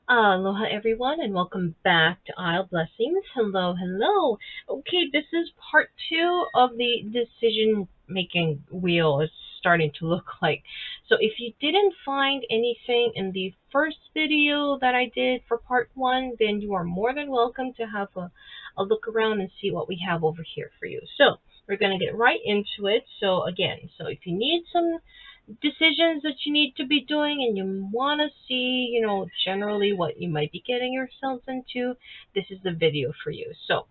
Aloha everyone and welcome back to Isle Blessings. Hello, hello. Okay, this is part two of the decision making wheel. It's starting to look like. So if you didn't find anything in the first video that I did for part one, then you are more than welcome to have a look around and see what we have over here for you. So we're going to get right into it. So again, so if you need some decisions that you need to be doing and you want to see, generally what you might be getting yourselves into, this is the video for you. So,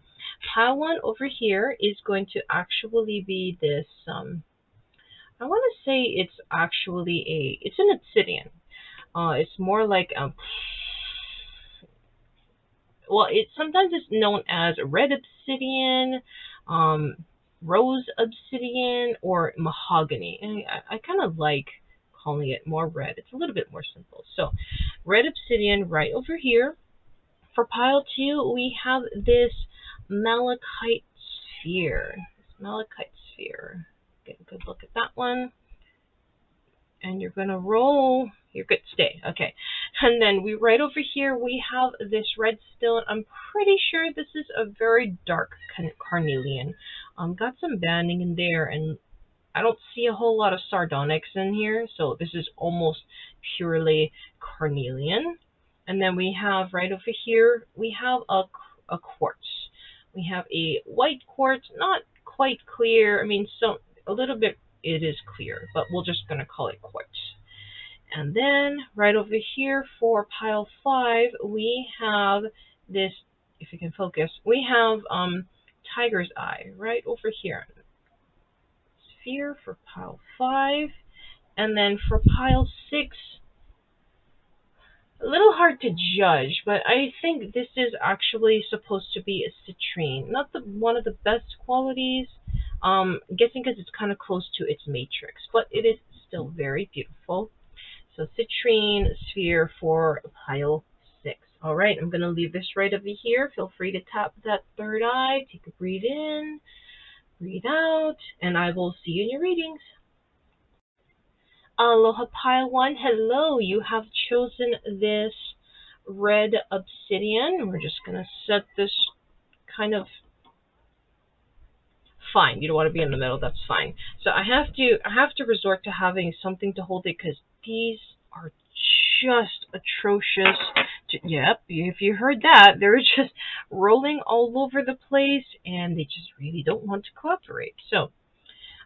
pile one over here is going to actually be this, I want to say it's actually it's an obsidian. It's more like, well, it sometimes it's known as red obsidian, um, rose obsidian, or mahogany. And I kind of like calling it more red. It's a little bit more simple. So, red obsidian right over here. For pile two, we have this malachite sphere. This malachite sphere. Get a good look at that one. And you're gonna roll. You're good. Stay. Okay. And then we right over here we have this red stone. I'm pretty sure this is a very dark carnelian. Got some banding in there, and I don't see a whole lot of sardonyx in here, so this is almost purely carnelian. And then we have right over here we have a quartz. We have a white quartz, not quite clear. I mean, so a little bit it is clear, but we're just gonna call it quartz. And then right over here for pile five, we have this, if you can focus, we have tiger's eye right over here. Sphere for pile five. And then for pile six, a little hard to judge, but I think this is actually supposed to be a citrine. Not one of the best qualities. Guessing because it's kind of close to its matrix, but it is still very beautiful. So citrine sphere for pile six. All right, I'm going to leave this right over here. Feel free to tap that third eye. Take a breathe in, breathe out, and I will see you in your readings. Aloha pile one. Hello, you have chosen this red obsidian. We're just going to set this kind of fine. You don't want to be in the middle. That's fine. So I have to resort to having something to hold it because these are just atrocious. Yep, if you heard that, they're just rolling all over the place and they just really don't want to cooperate. So,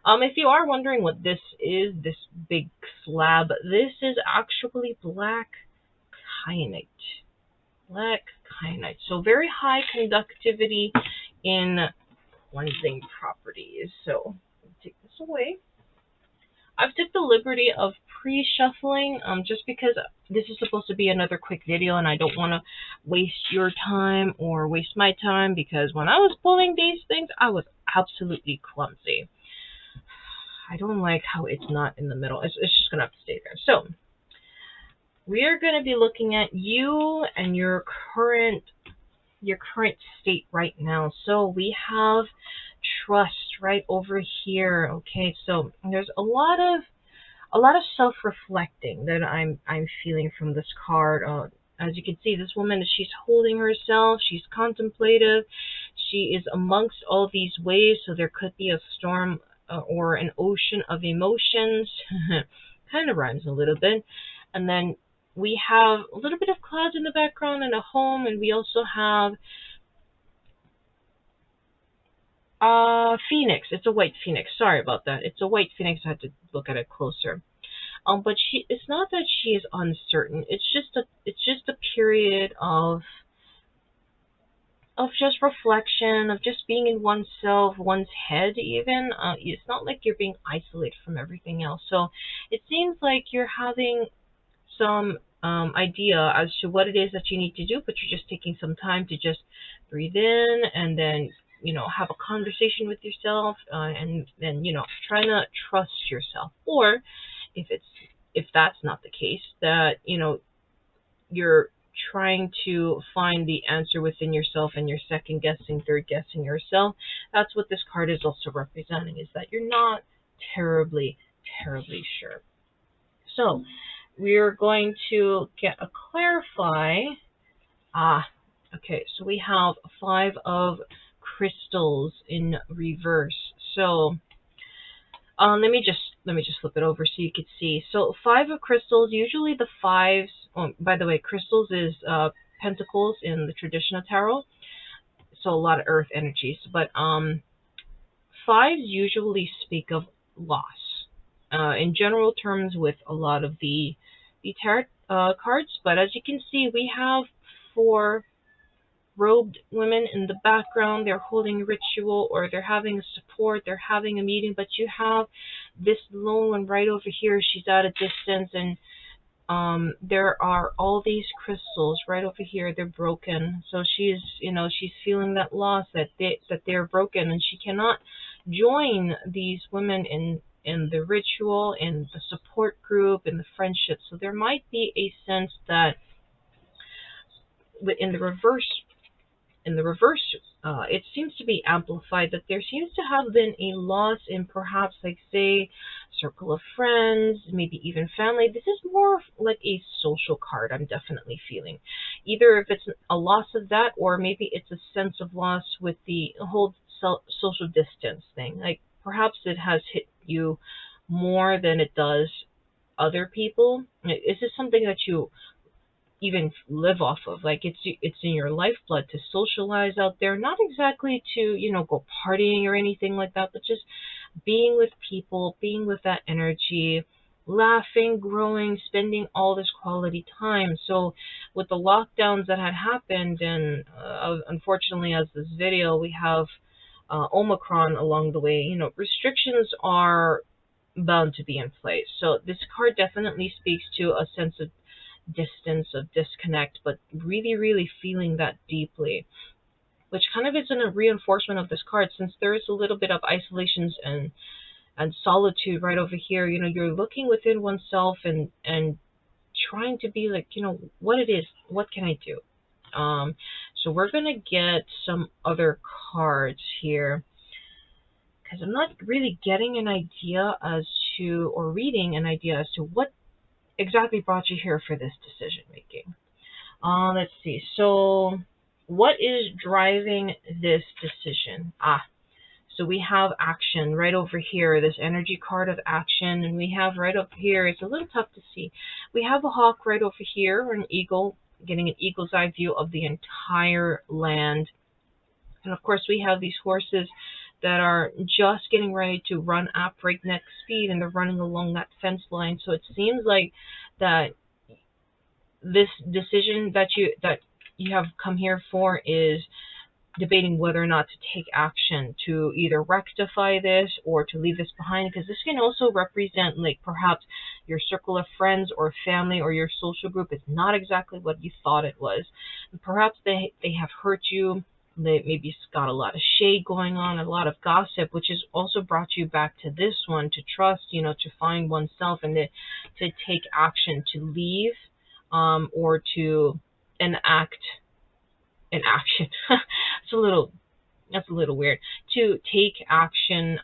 if you are wondering what this is, this big slab, this is actually black kyanite. Black kyanite. So very high conductivity in cleansing properties. So take this away. I've took the liberty of pre-shuffling just because this is supposed to be another quick video and I don't want to waste your time or waste my time because when I was pulling these things, I was absolutely clumsy. I don't like how it's not in the middle. It's just going to have to stay there. So we are going to be looking at you and your current state right now. So we have trust right over here. Okay, so there's a lot of self-reflecting that I'm feeling from this card. As you can see, this woman, she's holding herself, she's contemplative, she is amongst all these waves, so there could be a storm or an ocean of emotions. Kind of rhymes a little bit. And then we have a little bit of clouds in the background and a home, and we also have phoenix. It's a white phoenix. Sorry about that. It's a white phoenix. I had to look at it closer. But it's not that she is uncertain. It's just a period of just reflection, of just being in oneself, one's head even. It's not like you're being isolated from everything else. So it seems like you're having some idea as to what it is that you need to do, but you're just taking some time to just breathe in and then, have a conversation with yourself and then, trying to trust yourself. Or if that's not the case, that, you're trying to find the answer within yourself and you're second guessing, third guessing yourself. That's what this card is also representing, is that you're not terribly sure. So we're going to get a clarify. Ah, okay. So we have 5 of crystals in reverse. So let me just flip it over so you could see. So 5 of crystals. Usually the fives. Oh, by the way, crystals is pentacles in the traditional tarot. So a lot of earth energies, but fives usually speak of loss. In general terms, with a lot of the tarot cards. But as you can see, we have 4 robed women in the background. They're holding a ritual, or they're having a support, they're having a meeting, but you have this lone one right over here. She's at a distance, and there are all these crystals right over here. They're broken. So she's feeling that loss, that they're broken, and she cannot join these women in the ritual, in the support group, in the friendship. So there might be a sense that in the reverse it seems to be amplified, that there seems to have been a loss in perhaps, like, say, circle of friends, maybe even family. This is more like a social card, I'm definitely feeling. Either if it's a loss of that, or maybe it's a sense of loss with the whole social distance thing. Like, perhaps it has hit you more than it does other people. Is this something that you even live off of? Like, it's in your lifeblood to socialize out there, not exactly to go partying or anything like that, but just being with people, being with that energy, laughing, growing, spending all this quality time. So with the lockdowns that had happened, and unfortunately, as this video, we have Omicron along the way, restrictions are bound to be in place. So this card definitely speaks to a sense of distance, of disconnect, but really, really feeling that deeply, which kind of is a reinforcement of this card, since there is a little bit of isolations and solitude right over here. You're looking within oneself and trying to be like, what it is, what can I do? So we're gonna get some other cards here, because I'm not really getting an idea as to, or reading an idea as to what exactly brought you here for this decision making. Let's see. So, what is driving this decision? So we have action right over here, this energy card of action, and we have right up here, it's a little tough to see. We have a hawk right over here, or an eagle, getting an eagle's eye view of the entire land. And of course, we have these horses that are just getting ready to run at breakneck speed, and they're running along that fence line. So it seems like that this decision that you have come here for is debating whether or not to take action to either rectify this or to leave this behind, because this can also represent, like, perhaps your circle of friends or family or your social group is not exactly what you thought it was. And perhaps they have hurt you. They maybe got a lot of shade going on, a lot of gossip, which has also brought you back to this one, to trust, to find oneself, and to take action, to leave, or to enact an action. That's a little weird. To take action,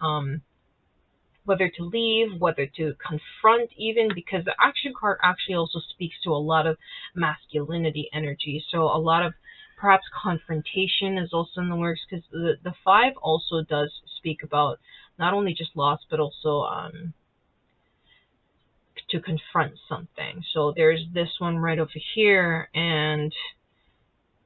whether to leave, whether to confront, even, because the action card actually also speaks to a lot of masculinity energy. So a lot of perhaps confrontation is also in the works, because the 5 also does speak about not only just loss, but also to confront something. So there's this one right over here, and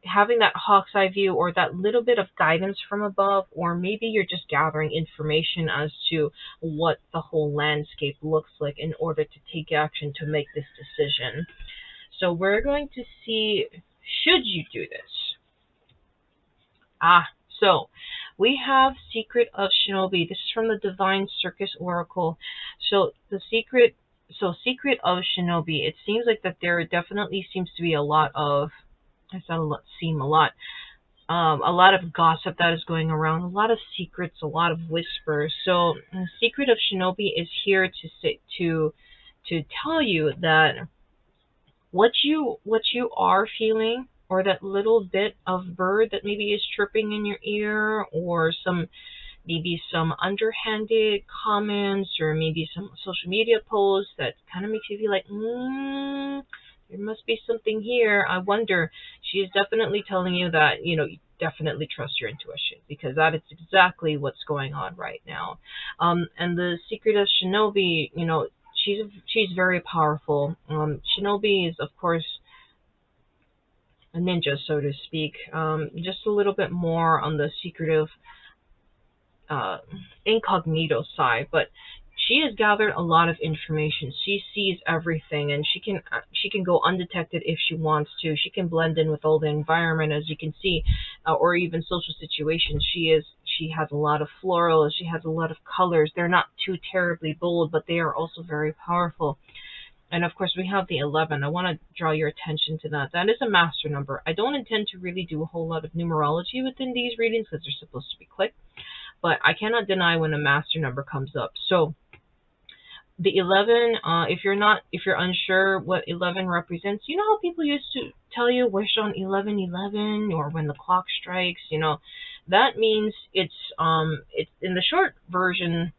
having that hawk's eye view, or that little bit of guidance from above, or maybe you're just gathering information as to what the whole landscape looks like in order to take action to make this decision. So we're going to see, should you do this? So we have Secret of Shinobi. This is from the Divine Circus Oracle. So Secret of Shinobi, it seems like that there definitely seems to be a lot of, a lot of gossip that is going around, a lot of secrets, a lot of whispers. So the Secret of Shinobi is here to tell you that what you are feeling, or that little bit of bird that maybe is chirping in your ear, or some maybe some underhanded comments or maybe some social media posts that kind of makes you feel like, there must be something here. I wonder. She is definitely telling you that, you definitely trust your intuition because that is exactly what's going on right now. And the secret of Shinobi, she's very powerful. Shinobi is, of course, a ninja, so to speak. Just a little bit more on the secretive uh, incognito side, but she has gathered a lot of information. She sees everything, and she can go undetected if she wants to. She can blend in with all the environment, as you can see, or even social situations. She has a lot of florals. She has a lot of colors. They're not too terribly bold, but they are also very powerful. And of course, we have the 11. I want to draw your attention to that. That is a master number. I don't intend to really do a whole lot of numerology within these readings because they're supposed to be quick, but I cannot deny when a master number comes up. So the 11, if you're unsure what 11 represents, you know how people used to tell you wish on 11:11 or when the clock strikes, that means it's in the short version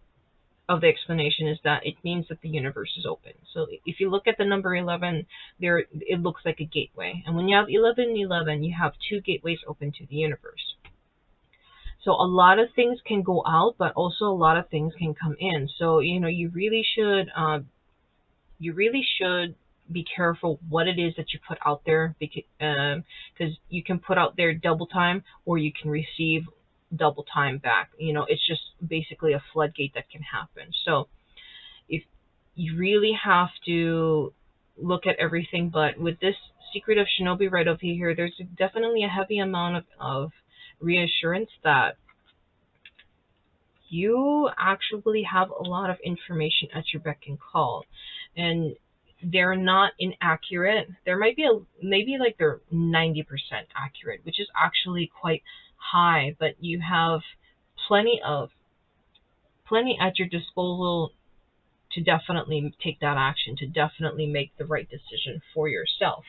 of the explanation is that it means that the universe is open. So if you look at the number 11, it looks like a gateway. And when you have 11:11, you have two gateways open to the universe. So a lot of things can go out, but also a lot of things can come in. So you really should be careful what it is that you put out there, because you can put out there double time or you can receive double time back. It's just basically a floodgate that can happen. So if you really have to look at everything, but with this secret of Shinobi right over here, there's definitely a heavy amount of reassurance that you actually have a lot of information at your beck and call, and they're not inaccurate. There might be maybe like they're 90% accurate, which is actually quite high, but you have plenty at your disposal to definitely take that action, to definitely make the right decision for yourself.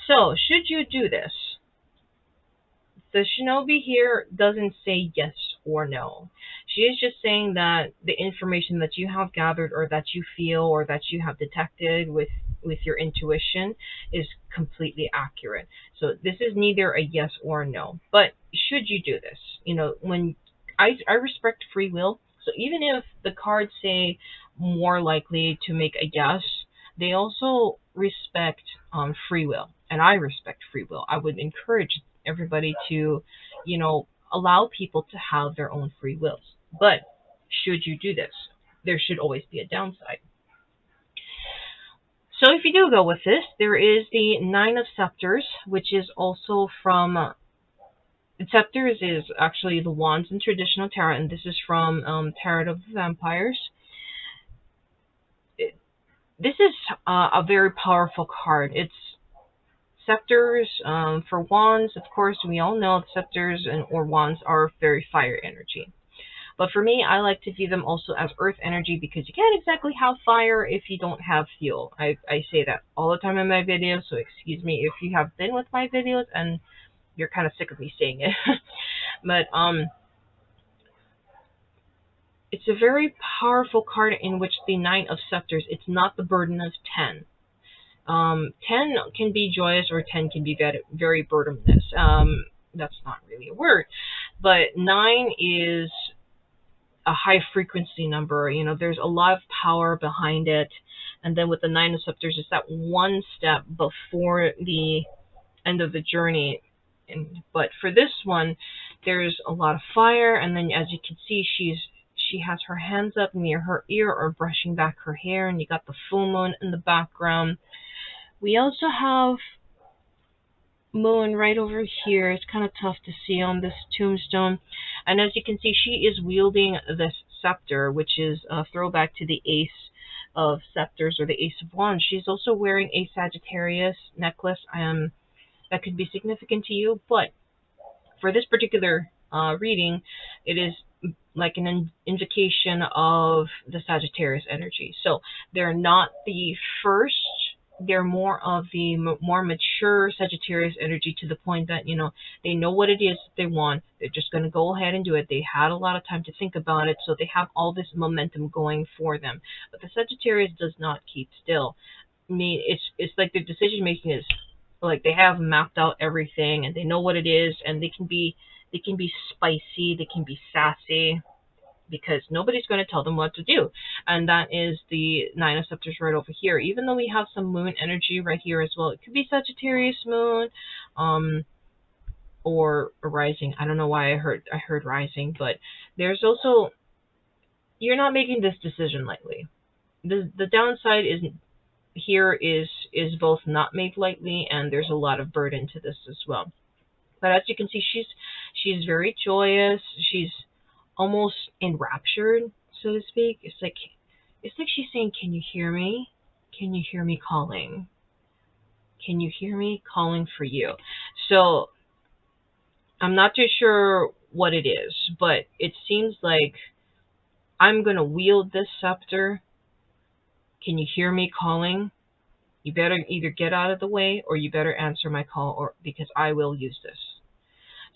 So, should you do this? The Shinobi here doesn't say yes or no. She is just saying that the information that you have gathered or that you feel or that you have detected with your intuition is completely accurate. So this is neither a yes or a no. But should you do this? When I respect free will. So even if the cards say more likely to make a yes, they also respect free will. And I respect free will. I would encourage everybody to, allow people to have their own free wills. But should you do this, there should always be a downside. So if you do go with this, there is the Nine of Scepters, which is also from Scepters is actually the wands in traditional tarot, and this is from Tarot of the Vampires. This is a very powerful card. It's scepters for wands. Of course, we all know scepters or wands are very fire energy. But for me, I like to view them also as earth energy because you can't exactly have fire if you don't have fuel. I say that all the time in my videos, so excuse me if you have been with my videos and you're kind of sick of me saying it. But it's a very powerful card in which the Nine of Scepters, it's not the burden of 10. 10 can be joyous or 10 can be very, very burdenless. That's not really a word. But 9 is a high frequency number. There's a lot of power behind it. And then with the Nine of Scepters, it's that one step before the end of the journey. But for this one, there's a lot of fire. And then as you can see, she has her hands up near her ear or brushing back her hair. And you got the full moon in the background. We also have moon right over here. It's kind of tough to see on this tombstone. And as you can see, she is wielding this scepter, which is a throwback to the Ace of Scepters or the Ace of Wands. She's also wearing a Sagittarius necklace. That could be significant to you, but for this particular reading, it is like an indication of the Sagittarius energy. So they're not the first they're more of the more mature Sagittarius energy, to the point that, they know what it is that they want. They're just going to go ahead and do it. They had a lot of time to think about it, so they have all this momentum going for them. But the Sagittarius does not keep still. I mean, it's like their decision making is like they have mapped out everything and they know what it is, and they can be spicy, they can be sassy, because nobody's going to tell them what to do. And that is the Nine of Scepters right over here. Even though we have some moon energy right here as well, it could be Sagittarius moon, or a rising. I don't know why I heard rising, but there's also, you're not making this decision lightly. The downside is both not made lightly, and there's a lot of burden to this as well. But as you can see, she's very joyous. She's almost enraptured, so to speak. It's like she's saying, "Can you hear me? Can you hear me calling? Can you hear me calling for you?" So I'm not too sure what it is, but it seems like I'm gonna wield this scepter. Can you hear me calling? You better either get out of the way, or you better answer my call, or because I will use this.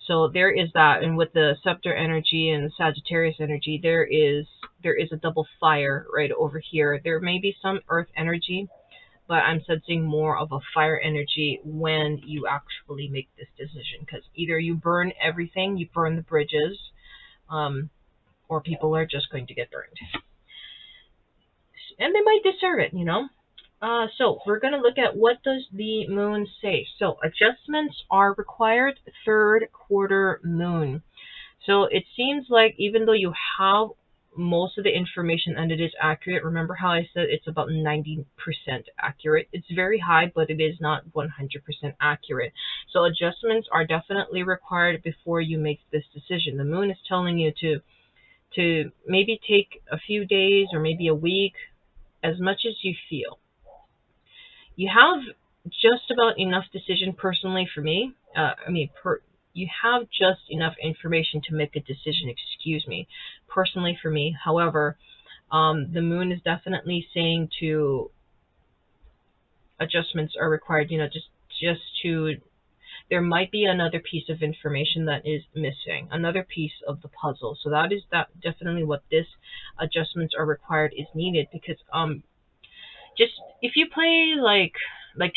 So there is that, and with the scepter energy and the Sagittarius energy, there is a double fire right over here. There may be some earth energy, but I'm sensing more of a fire energy when you actually make this decision, because either you burn everything, you burn the bridges, or people are just going to get burned, and they might deserve it. So we're going to look at what does the moon say. So adjustments are required, third quarter moon. So it seems like even though you have most of the information and it is accurate, remember how I said it's about 90% accurate. It's very high, but it is not 100% accurate. So adjustments are definitely required before you make this decision. The moon is telling you to maybe take a few days or maybe a week, as much as you feel. You have just about enough decision personally for me. You have just enough information to make a decision, excuse me, personally for me. However, the moon is definitely saying to adjustments are required, just to, there might be another piece of information that is missing, another piece of the puzzle. So that definitely what this adjustments are required is needed, because just if you play like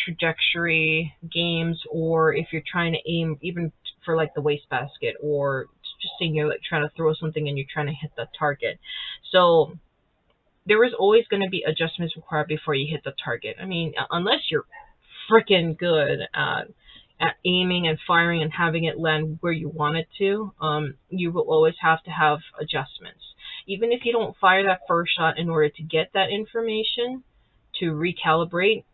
trajectory games, or if you're trying to aim even for like the wastebasket, or just saying you're like trying to throw something and you're trying to hit the target. So there is always going to be adjustments required before you hit the target. I mean, unless you're freaking good at aiming and firing and having it land where you want it to, you will always have to have adjustments. Even if you don't fire that first shot in order to get that information, to recalibrate,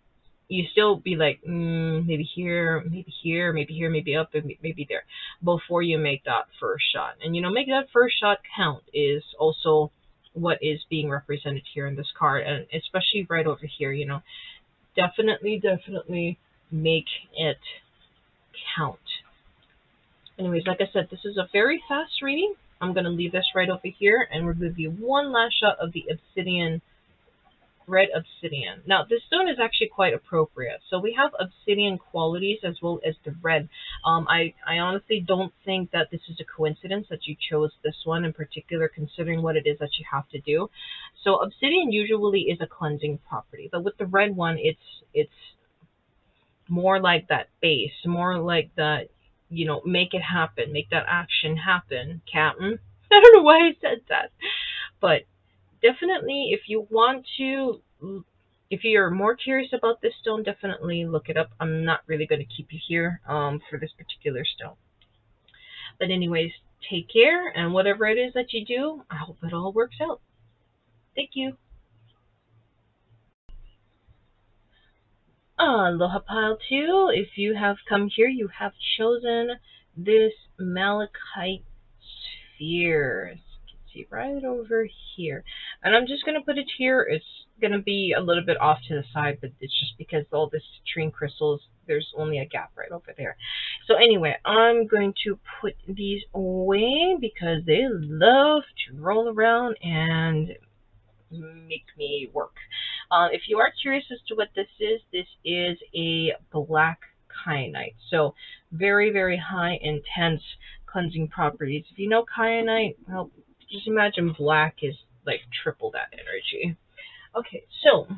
you still be like, maybe here, maybe here, maybe here, maybe up, maybe there, before you make that first shot. And make that first shot count is also what is being represented here in this card, and especially right over here. Definitely make it count. Anyways, like I said, this is a very fast reading. I'm going to leave this right over here, and we'll give you one last shot of the obsidian, red obsidian. Now, this stone is actually quite appropriate. So we have obsidian qualities as well as the red. I honestly don't think that this is a coincidence that you chose this one in particular, considering what it is that you have to do. So obsidian usually is a cleansing property, but with the red one, it's more like that base, more like that, make it happen, make that action happen, Captain. I don't know why I said that, but definitely, if you're more curious about this stone, definitely look it up. I'm not really going to keep you here for this particular stone. But anyways, take care, and whatever it is that you do, I hope it all works out. Thank you. Aloha Pile 2, if you have come here, you have chosen this Malachite sphere. See right over here, and I'm just going to put it here. It's going to be a little bit off to the side, but it's just because all the citrine crystals, there's only a gap right over there. So anyway, I'm going to put these away because they love to roll around and make me work. If you are curious as to what this is a black kyanite. So very, very high, intense cleansing properties. If you know kyanite, well, just imagine black is like triple that energy. Okay, so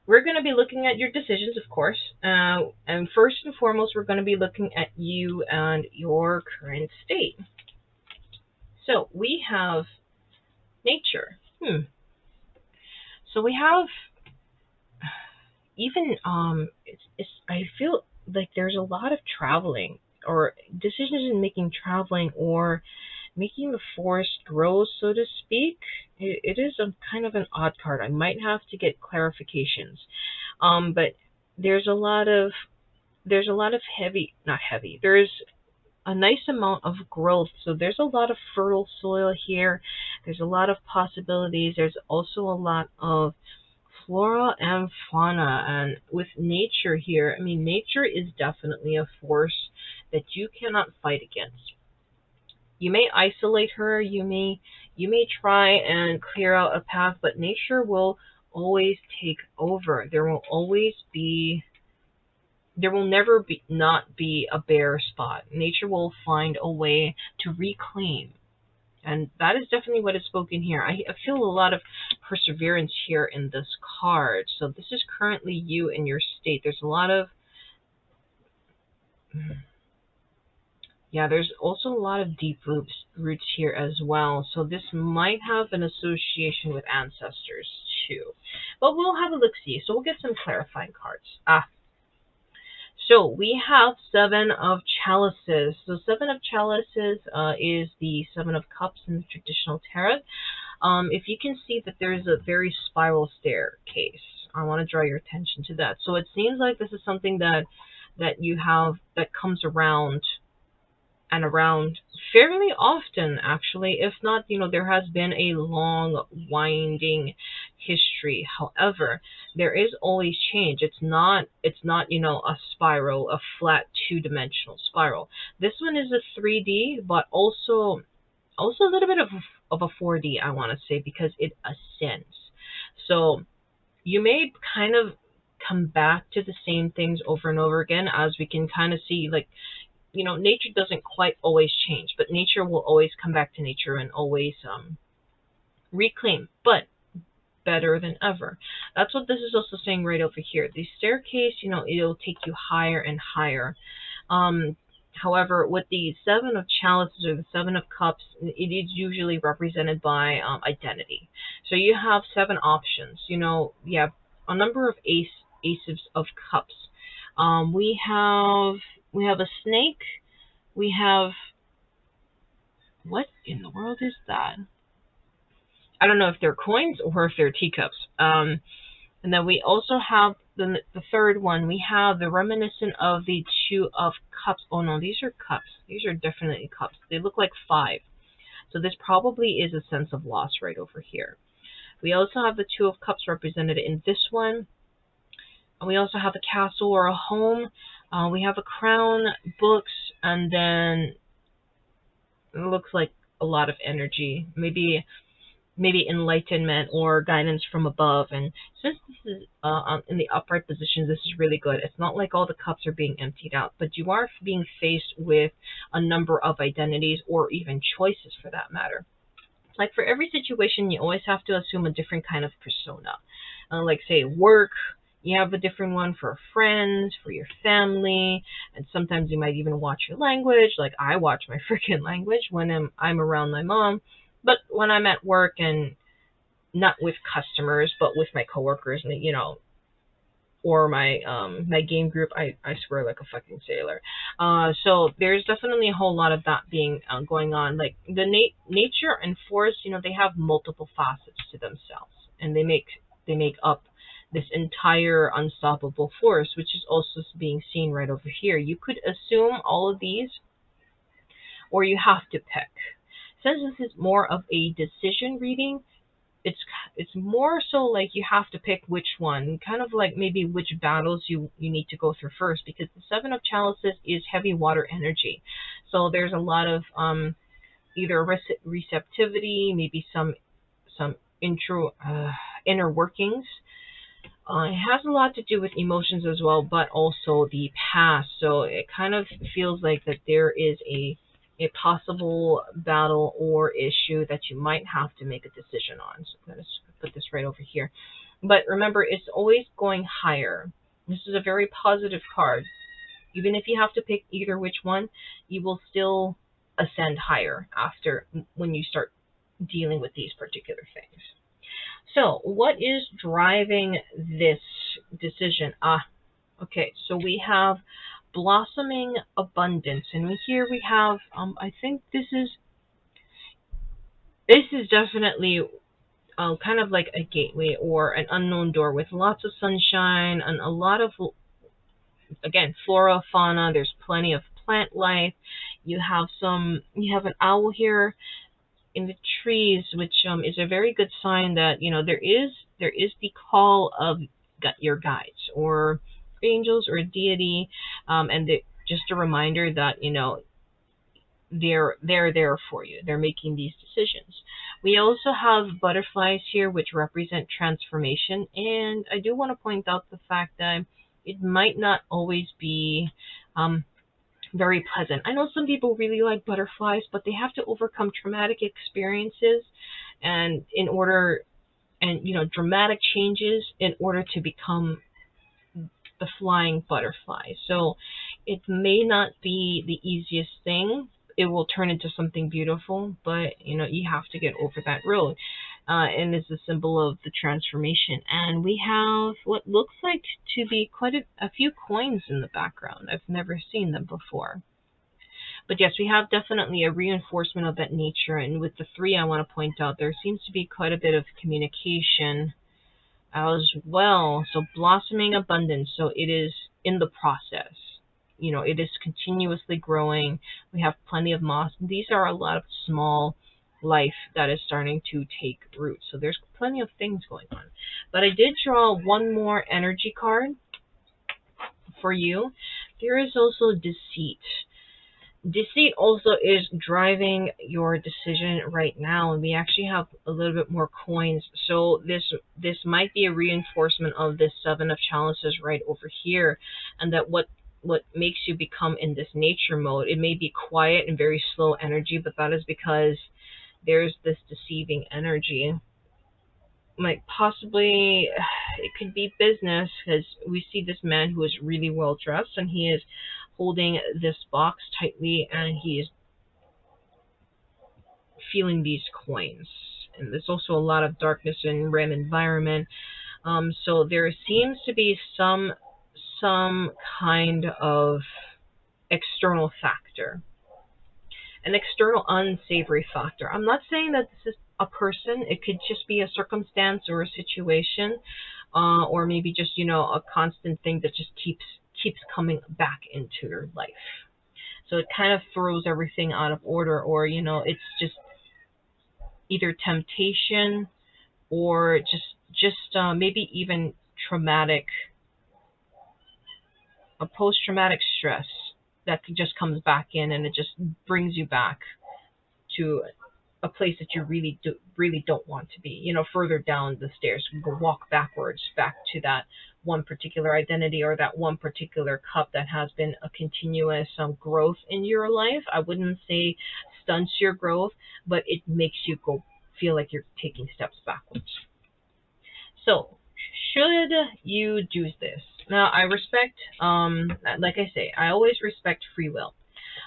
we're going to be looking at your decisions, of course. And first and foremost, we're going to be looking at you and your current state. So we have nature. So we have even I feel like there's a lot of traveling or decisions in making traveling or making the forest grow, so to speak. It is a kind of an odd card. I might have to get clarifications. But there's a lot of heavy, not heavy. There's a nice amount of growth. So there's a lot of fertile soil here. There's a lot of possibilities. There's also a lot of flora and fauna. And with nature here, I mean, nature is definitely a force that you cannot fight against. You may isolate her, you may try and clear out a path, but nature will always take over. There will never be not be a bare spot. Nature will find a way to reclaim. And that is definitely what is spoken here. I feel a lot of perseverance here in this card. So this is currently you in your state. There's a lot of there's also a lot of deep roots here as well. So this might have an association with ancestors too. But we'll have a look-see. So we'll get some clarifying cards. So we have Seven of Chalices. So Seven of Chalices is the Seven of Cups in the traditional tarot. If you can see that there is a very spiral staircase, I want to draw your attention to that. So it seems like this is something that you have that comes around and around fairly often, actually. If not, there has been a long, winding history. However, there is always change. It's not, a spiral, a flat two-dimensional spiral. This one is a 3D, but also a little bit of a 4D, I want to say, because it ascends. So you may kind of come back to the same things over and over again, as we can kind of see, like, nature doesn't quite always change, but nature will always come back to nature and always reclaim, but better than ever. That's what this is also saying right over here. The staircase, it'll take you higher and higher. However, with the Seven of Chalices or the Seven of Cups, it is usually represented by identity. So you have 7 options. You have a number of aces of cups. We have a snake. We have, what in the world is that? I don't know if they're coins or if they're teacups. And then we also have the third one. We have the reminiscent of the Two of Cups. Oh no, these are cups. These are definitely cups. They look like 5. So this probably is a sense of loss right over here. We also have the Two of Cups represented in this one. We also have a castle or a home. We have a crown, books, and then it looks like a lot of energy. Maybe enlightenment or guidance from above. And since this is in the upright position, this is really good. It's not like all the cups are being emptied out, but you are being faced with a number of identities or even choices for that matter. Like for every situation, you always have to assume a different kind of persona. Like say work, you have a different one for friends, for your family, and sometimes you might even watch your language. Like I watch my freaking language when I'm around my mom. But when I'm at work and not with customers, but with my coworkers, or my game group, I swear like a fucking sailor. So there's definitely a whole lot of that being going on. Like the nature and forest, they have multiple facets to themselves, and they make up this entire unstoppable force, which is also being seen right over here. You could assume all of these, or you have to pick. Since this is more of a decision reading, it's more so like you have to pick which one, kind of like maybe which battles you need to go through first, because the Seven of Chalices is heavy water energy. So there's a lot of either receptivity, maybe some intro inner workings. It has a lot to do with emotions as well, but also the past. So it kind of feels like that there is a possible battle or issue that you might have to make a decision on. So I'm going to put this right over here. But remember, it's always going higher. This is a very positive card. Even if you have to pick either which one, you will still ascend higher after when you start dealing with these particular things. So, what is driving this decision? Okay, so we have blossoming abundance, and here we have. I think this is definitely kind of like a gateway or an unknown door with lots of sunshine and a lot of, again, flora, fauna. There's plenty of plant life. You have an owl here in the trees, which is a very good sign that there is the call of your guides or angels or a deity, and just a reminder that they're there for you. They're making these decisions. We also have butterflies here, which represent transformation, and I do want to point out the fact that it might not always be very pleasant. I know some people really like butterflies, but they have to overcome traumatic experiences and dramatic changes in order to become the flying butterfly. So it may not be the easiest thing. It will turn into something beautiful, but you have to get over that road. And it's a symbol of the transformation. And we have what looks like to be quite a few coins in the background. I've never seen them before. But yes, we have definitely a reinforcement of that nature. And with the three, I want to point out there seems to be quite a bit of communication as well. So blossoming abundance. So it is in the process. It is continuously growing. We have plenty of moss. These are a lot of small life that is starting to take root. So there's plenty of things going on. But I did draw one more energy card for you. There is also deceit. Deceit also is driving your decision right now, and we actually have a little bit more coins. So this might be a reinforcement of this Seven of Chalices right over here, and that what makes you become in this nature mode. It may be quiet and very slow energy, but that is because there's this deceiving energy. Like possibly it could be business, because we see this man who is really well dressed and he is holding this box tightly and he is feeling these coins. And there's also a lot of darkness in red environment. So there seems to be some kind of external factor, an external unsavory factor. I'm not saying that this is a person. It could just be a circumstance or a situation, or maybe just a constant thing that just keeps coming back into your life. So it kind of throws everything out of order, or it's just either temptation or just maybe even a post-traumatic stress that just comes back in, and it just brings you back to a place that you really don't want to be. Further down the stairs, go walk backwards back to that one particular identity or that one particular cup that has been a continuous growth in your life. I wouldn't say stunts your growth, but it makes you feel like you're taking steps backwards. So, should you do this? Now, I respect, like I say, I always respect free will.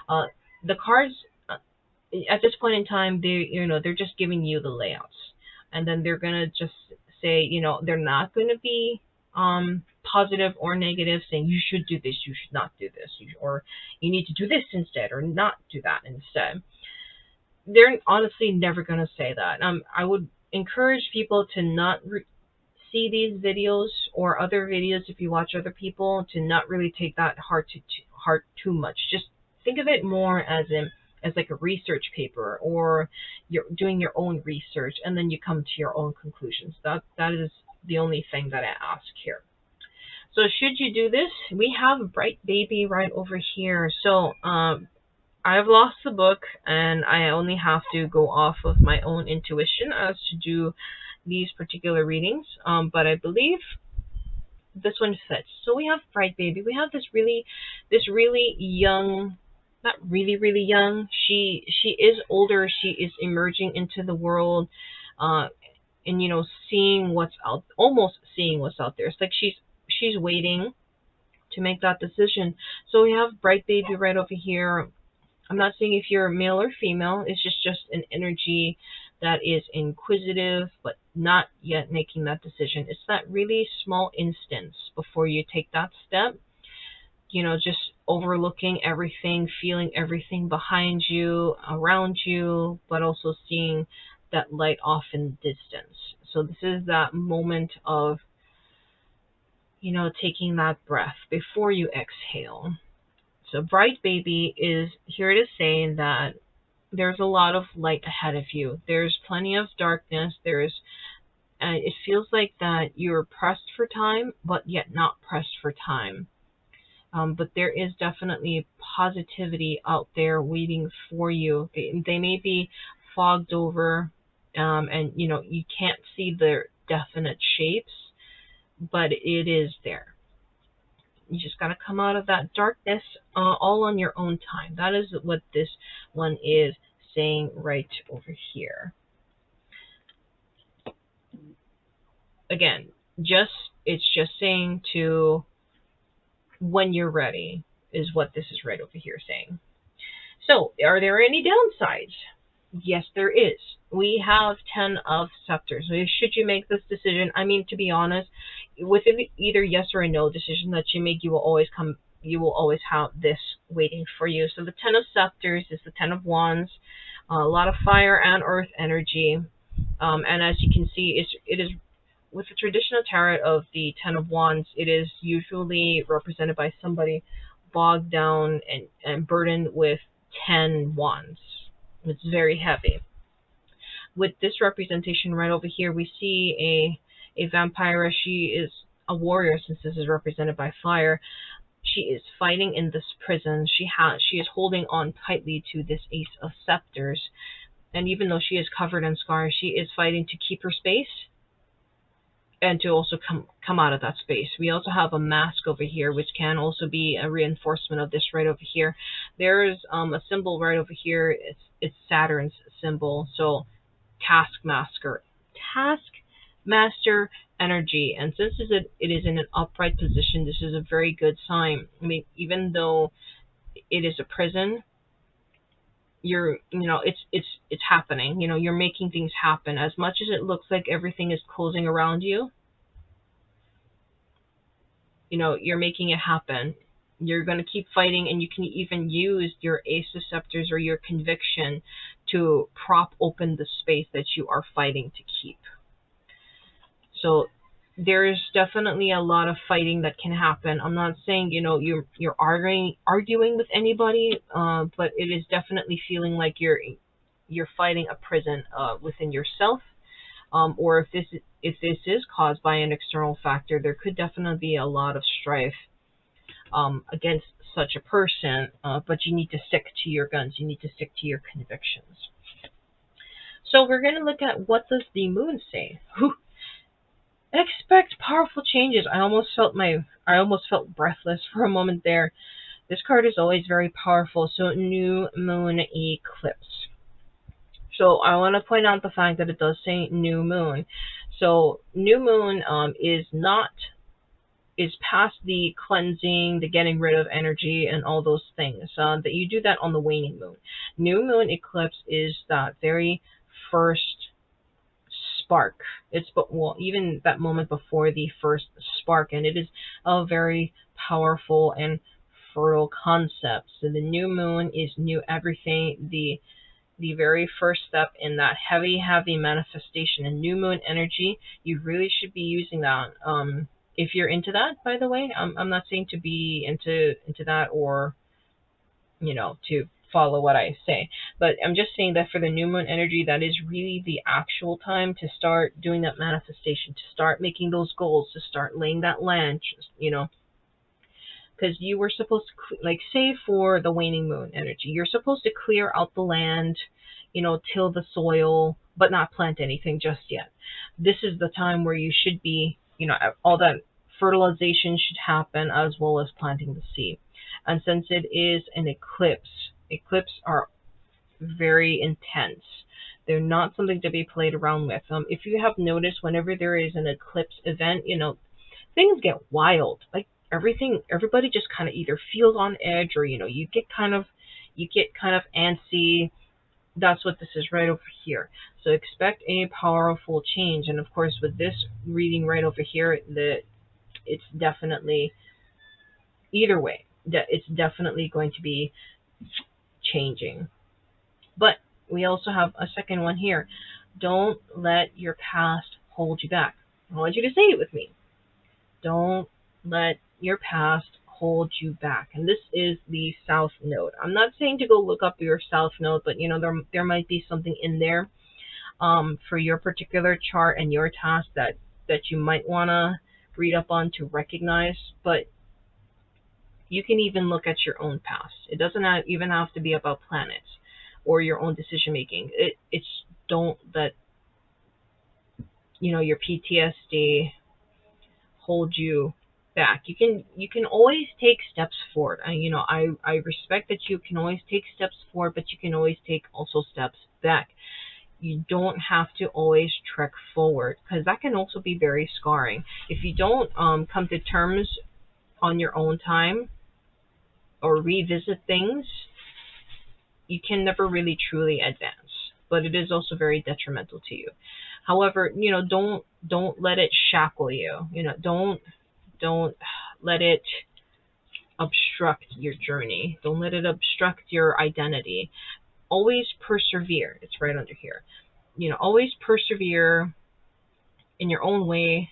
The cards, at this point in time, they're just giving you the layouts, and then they're gonna just say, they're not gonna be positive or negative, saying you should do this, you should not do this, or you need to do this instead, or not do that instead. They're honestly never gonna say that. I would encourage people to not see these videos or other videos, if you watch other people, to not really take that heart too much. Just think of it more as like a research paper, or you're doing your own research and then you come to your own conclusions. That is the only thing that I ask here. So should you do this? We have a bright baby right over here. So I've lost the book and I only have to go off of my own intuition as to do these particular readings, but I believe this one fits. So we have Bright Baby. We have this really young, not really really young. She is older. She is emerging into the world, uh, and seeing what's out, almost seeing what's out there. It's like she's waiting to make that decision. So we have Bright Baby right over here. I'm not saying if you're male or female. It's just an energy that is inquisitive, but not yet making that decision. It's that really small instance before you take that step. Just overlooking everything, feeling everything behind you, around you, but also seeing that light off in the distance. So this is that moment of, taking that breath before you exhale. So Bright Baby is here to say that there's a lot of light ahead of you. There's plenty of darkness. It feels like that you're pressed for time, but yet not pressed for time. But there is definitely positivity out there waiting for you. They may be fogged over, and you can't see their definite shapes, but it is there. You just got to come out of that darkness, all on your own time. That is what this one is saying right over here. Again, it's just saying to when you're ready is what this is right over here saying. So, are there any downsides? Yes, there is. We have 10 of scepters. So should you make this decision, I mean, to be honest, with either yes or a no decision that you make, you will always have this waiting for you. So the 10 of scepters is the 10 of wands, a lot of fire and earth energy. And as you can see, it is with the traditional tarot of the 10 of wands, it is usually represented by somebody bogged down and burdened with 10 wands. It's very heavy. With this representation right over here, we see a vampire. She is a warrior, since this is represented by fire. She is fighting in this prison. She is holding on tightly to this Ace of Scepters. And even though she is covered in scars, she is fighting to keep her space and to also come out of that space. We also have a mask over here, which can also be a reinforcement of this right over here. There's a symbol right over here. It's Saturn's symbol. So taskmaster energy. And since it is in an upright position, this is a very good sign. I mean, even though it is a prison, it's happening. You're making things happen. As much as it looks like everything is closing around you, you're making it happen. You're going to keep fighting, and you can even use your Ace of Scepters or your conviction to prop open the space that you are fighting to keep. So there's definitely a lot of fighting that can happen. I'm not saying you're arguing with anybody, but it is definitely feeling like you're fighting a prison within yourself. Or if this is caused by an external factor, there could definitely be a lot of strife against such a person. But you need to stick to your guns. You need to stick to your convictions. So we're going to look at what does the moon say. Expect powerful changes. I almost felt breathless for a moment there. This card is always very powerful. So new moon eclipse. So I want to point out the fact that it does say new moon. So new moon is past the cleansing, the getting rid of energy and all those things. That you do that on the waning moon. New moon eclipse is that very first spark. Even that moment before the first spark, and it is a very powerful and fertile concept. So the new moon is new everything. The very first step in that heavy manifestation and new moon energy, you really should be using that. If you're into that, by the way, I'm not saying to be into that or to follow what I say, but I'm just saying that for the new moon energy, that is really the actual time to start doing that manifestation, to start making those goals, to start laying that land, because you were supposed to, like, say for the waning moon energy, you're supposed to clear out the land, till the soil, but not plant anything just yet. This is the time where you should be, all that fertilization should happen as well as planting the seed. And since it is an eclipse are very intense. They're not something to be played around with. If you have noticed, whenever there is an eclipse event, things get wild. Like everybody just kind of either feels on edge, or you get kind of antsy. That's what this is right over here. So expect a powerful change, and of course, with this reading right over here, it's definitely either way. That it's definitely going to be changing. But we also have a second one here. Don't let your past hold you back. I want you to say it with me. Don't let your past hold you back. And this is the South Node. I'm not saying to go look up your South Node, but there might be something in there for your particular chart and your task that you might want to read up on to recognize. But you can even look at your own past. It doesn't even have to be about planets or your own decision making. It's don't let your PTSD hold you back. You can always take steps forward. I respect that you can always take steps forward, but you can always take also steps back. You don't have to always trek forward, because that can also be very scarring. If you don't come to terms on your own time or revisit things, you can never really truly advance. But it is also very detrimental to you. However, don't let it shackle you. Don't let it obstruct your journey. Don't let it obstruct your identity. Always persevere. It's right under here. Always persevere in your own way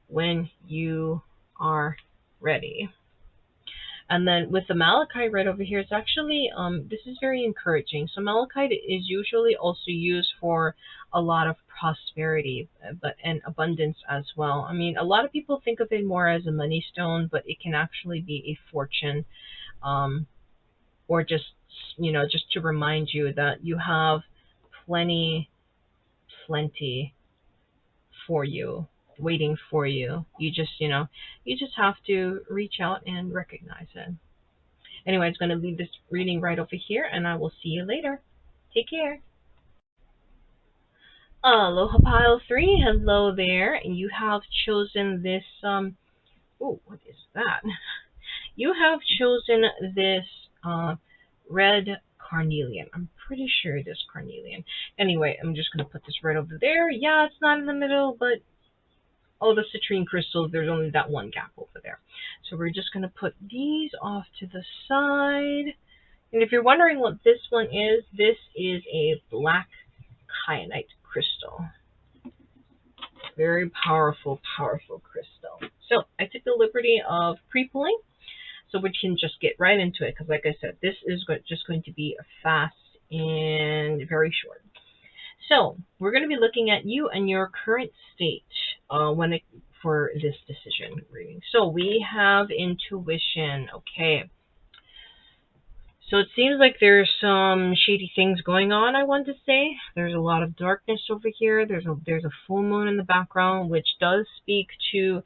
when you are ready. And then with the Malachite right over here, it's actually, this is very encouraging. So Malachite is usually also used for a lot of prosperity, and abundance as well. I mean, a lot of people think of it more as a money stone, but it can actually be a fortune, or just to remind you that you have plenty for you, waiting for you. You just have to reach out and recognize it. Anyway, I'm going to leave this reading right over here, and I will see you later. Take care. Aloha Pile 3, hello there. You have chosen this, oh, what is that? You have chosen this red Carnelian. I'm pretty sure it is Carnelian. Anyway, I'm just going to put this right over there. Yeah, it's not in the middle, but the citrine crystals, there's only that one gap over there. So we're just going to put these off to the side. And if you're wondering what this one is, this is a black kyanite crystal. Very powerful, powerful crystal. So I took the liberty of pre-pulling, so we can just get right into it, because like I said, this is just going to be fast and very short. So we're going to be looking at you and your current state for this decision reading. So we have intuition. Okay. So it seems like there's some shady things going on, I want to say. There's a lot of darkness over here. There's a full moon in the background, which does speak to,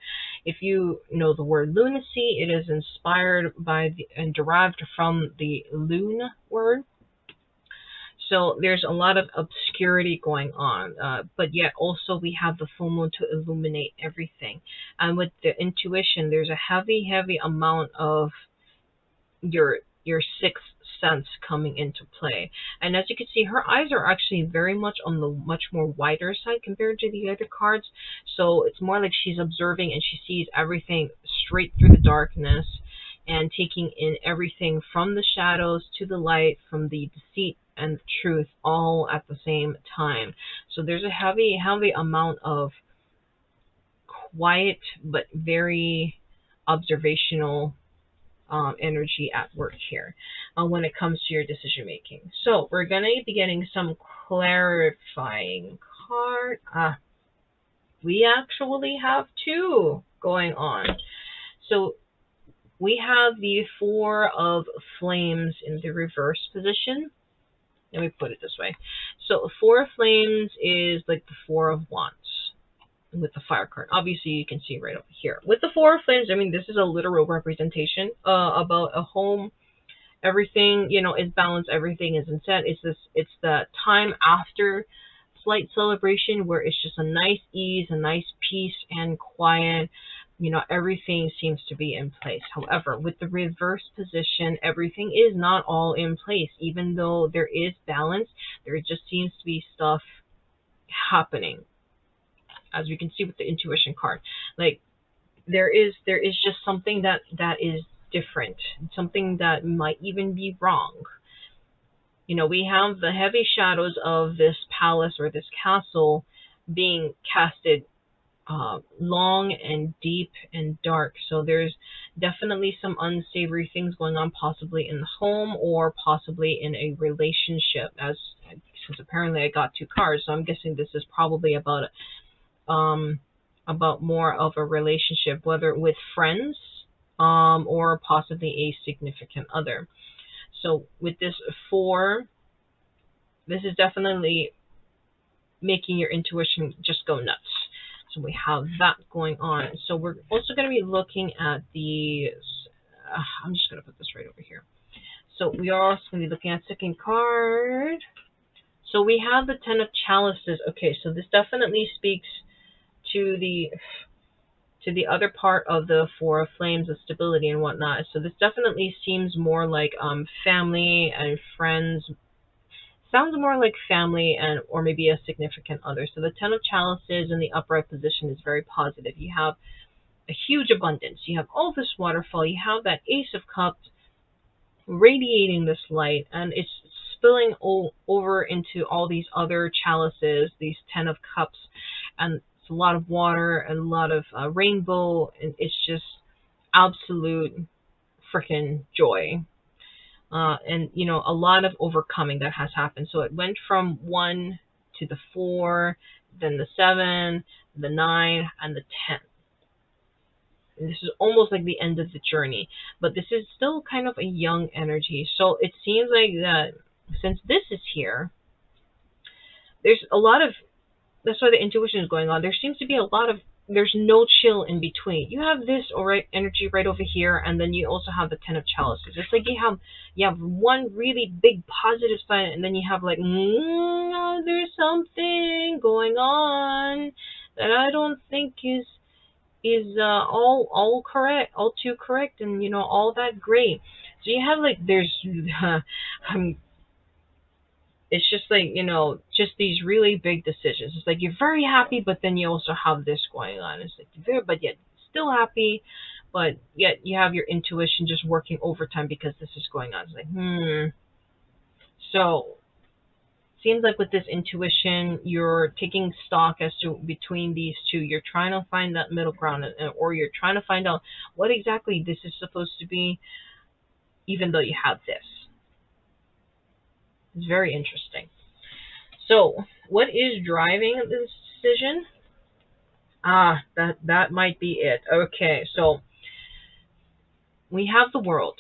if you know the word lunacy, it is inspired by and derived from the loon word. So there's a lot of obscurity going on, but yet also we have the full moon to illuminate everything. And with the intuition, there's a heavy, heavy amount of your sixth sense coming into play. And as you can see, her eyes are actually very much on the much more wider side compared to the other cards. So it's more like she's observing and she sees everything straight through the darkness and taking in everything from the shadows to the light, from the deceit and the truth, all at the same time. So there's a heavy, heavy amount of quiet but very observational energy at work here when it comes to your decision making. So we're going to be getting some clarifying card. We actually have two going on. So we have the Four of Flames in the reverse position. Let me put it this way. So Four of Flames is like the Four of Wands with the fire card. Obviously, you can see right over here. With the Four of Flames, I mean, this is a literal representation about a home. Everything, is balanced. Everything is in set. It's the time after slight celebration where it's just a nice ease, a nice peace and quiet. Everything seems to be in place. However, with the reverse position, everything is not all in place. Even though there is balance, there just seems to be stuff happening. As we can see with the intuition card, like there is just something that is different, something that might even be wrong. We have the heavy shadows of this palace or this castle being casted long and deep and dark. So there's definitely some unsavory things going on, possibly in the home or possibly in a relationship. Since apparently I got two cards, so I'm guessing this is probably about more of a relationship, whether with friends or possibly a significant other. So with this four, this is definitely making your intuition just go nuts. So we have that going on. So we're also going to be looking at the, I'm just going to put this right over here. So we are also going to be looking at second card. So we have the Ten of Chalices. Okay, so this definitely speaks to the other part of the Four of Flames of stability and whatnot. So this definitely seems more like family and friends. Sounds more like family and or maybe a significant other. So the Ten of Chalices in the upright position is very positive. You have a huge abundance. You have all this waterfall. You have that Ace of Cups radiating this light, and it's spilling over into all these other chalices, these Ten of Cups, and it's a lot of water and a lot of rainbow, and it's just absolute freaking joy. And a lot of overcoming that has happened. So it went from 1 to the 4, then the 7, the 9, and the 10. And this is almost like the end of the journey, but this is still kind of a young energy. So it seems like that since this is here, there's a lot of, that's why the intuition is going on. There seems to be a lot of, there's no chill in between. You have this energy right over here, and then you also have the Ten of Chalices. It's like you have one really big positive sign, and then you have like, there's something going on that I don't think is all correct, all too correct, and all that great. So you have like there's it's just like, just these really big decisions. It's like you're very happy, but then you also have this going on. It's like you're very, but yet still happy, but yet you have your intuition just working overtime because this is going on. It's like, So seems like with this intuition, you're taking stock as to between these two. You're trying to find that middle ground, or you're trying to find out what exactly this is supposed to be, even though you have this. It's very interesting. So, what is driving this decision? That might be it. Okay, so we have the World.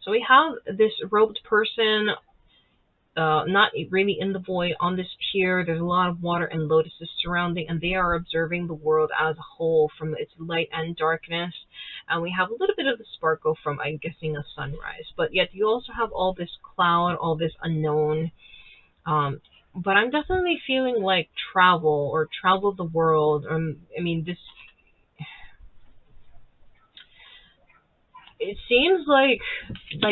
So we have this robed person, not really in the void, on this pier. There's a lot of water and lotuses surrounding, and they are observing the world as a whole from its light and darkness. And we have a little bit of the sparkle from, I'm guessing, a sunrise. But yet you also have all this cloud, all this unknown. But I'm definitely feeling like travel the world. I mean, this. It seems like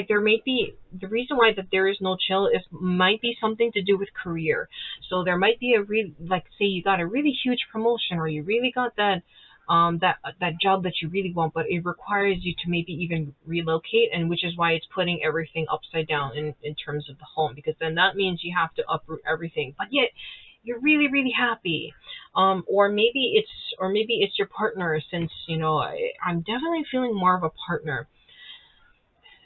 there may be the reason why that there is no chill is might be something to do with career. So there might be a really, like, say you got a really huge promotion, or you really got that that job that you really want, but it requires you to maybe even relocate, and which is why it's putting everything upside down in terms of the home, because then that means you have to uproot everything. But yet you're really, really happy. Or maybe it's your partner, since I'm definitely feeling more of a partner.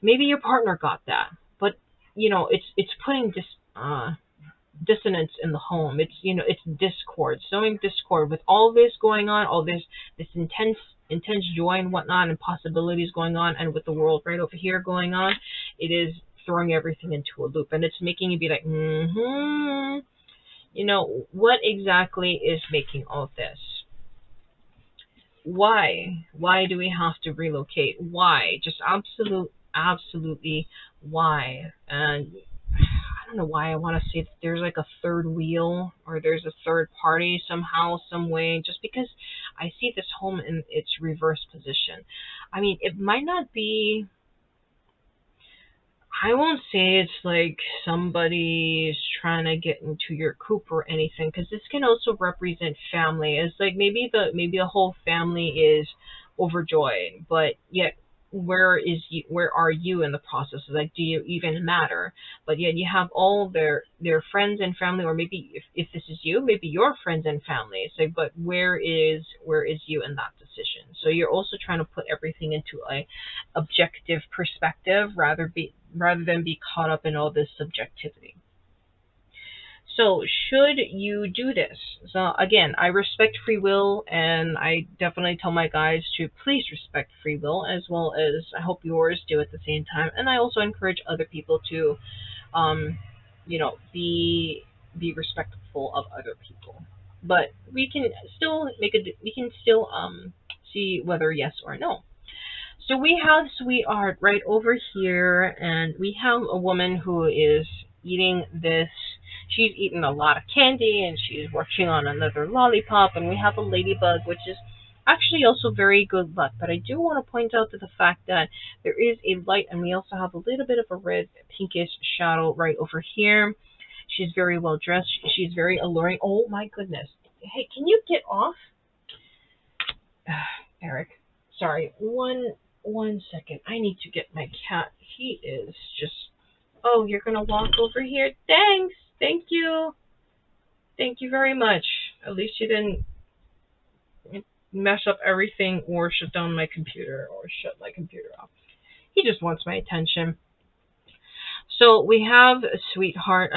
Maybe your partner got that, but it's putting this dissonance in the home. It's it's discord, sowing discord with all this going on, all this intense intense joy and whatnot and possibilities going on, and with the world right over here going on, it is throwing everything into a loop, and it's making you be like, what exactly is making all this? Why do we have to relocate? Why? Just absolutely why? And I don't know why I want to say that there's like a third wheel or there's a third party somehow, some way, just because I see this home in its reverse position. I mean, it might not be, I won't say it's like somebody's trying to get into your coop or anything, because this can also represent family. It's like maybe a whole family is overjoyed, but yet where are you in the process? Like, do you even matter? But yet you have all their friends and family, or maybe if this is you, maybe your friends and family. It's like, but where is you in that decision? So you're also trying to put everything into a objective perspective rather than be caught up in all this subjectivity. So should you do this? So again, I respect free will, and I definitely tell my guys to please respect free will, as well as I hope yours do at the same time. And I also encourage other people to, be respectful of other people. But we can still see whether yes or no. So we have sweetheart right over here, and we have a woman who is eating this. She's eaten a lot of candy, and she's working on another lollipop, and we have a ladybug, which is actually also very good luck. But I do want to point out to the fact that there is a light, and we also have a little bit of a red pinkish shadow right over here. She's very well dressed. She's very alluring. Oh my goodness. Hey, can you get off? Eric. Sorry. One second. I need to get my cat. He is just. Oh, you're gonna walk over here? Thanks. Thank you. Thank you very much. At least you didn't mess up everything or shut down my computer or shut my computer off. He just wants my attention. So we have a sweetheart.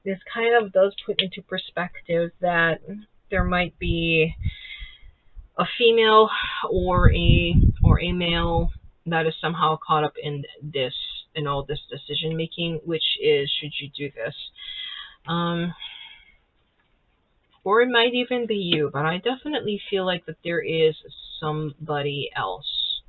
This kind of does put into perspective that there might be a female or a male that is somehow caught up in all this decision making, which is, should you do this? Or it might even be you, but I definitely feel like that there is somebody else.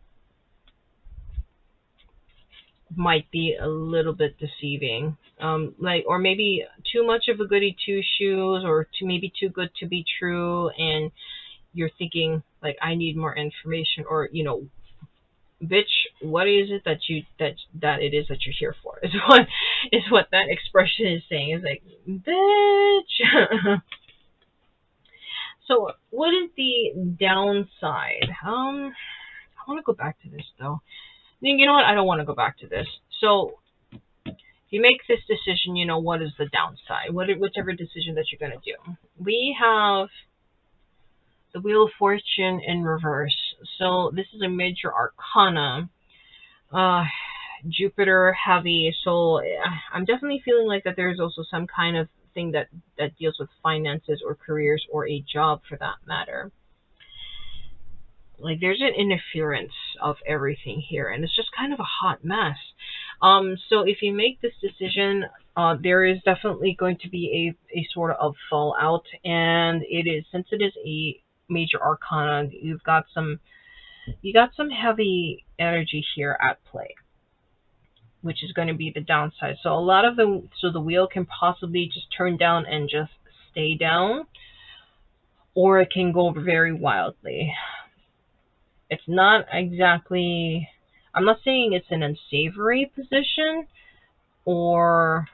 Might be a little bit deceiving. Or maybe too much of a goody two shoes, or maybe too good to be true, and you're thinking like, I need more information, or bitch, what is it that it is that you're here for? Is what that expression is saying. Is like, bitch. So what is the downside? I want to go back to this though. You know what? I don't want to go back to this. So if you make this decision, what is the downside? Whichever decision that you're going to do. We have the Wheel of Fortune in reverse. So this is a major arcana. Jupiter heavy. So I'm definitely feeling like that there's also some kind of thing that deals with finances or careers or a job for that matter. Like, there's an interference of everything here, and it's just kind of a hot mess. So if you make this decision, there is definitely going to be a sort of fallout, and since it is a major arcana, you got some heavy energy here at play, which is going to be the downside. So the wheel can possibly just turn down and just stay down, or it can go very wildly. It's not exactly, I'm not saying it's an unsavory position or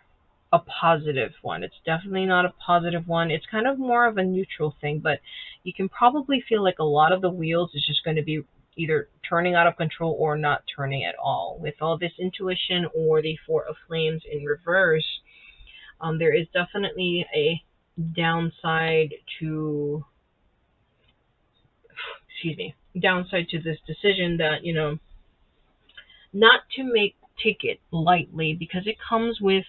a positive one. It's definitely not a positive one. It's kind of more of a neutral thing, but you can probably feel like a lot of the wheels is just going to be either turning out of control or not turning at all. With all this intuition or the Four of Flames in reverse, there is definitely a downside to this decision, that not to take it lightly, because it comes with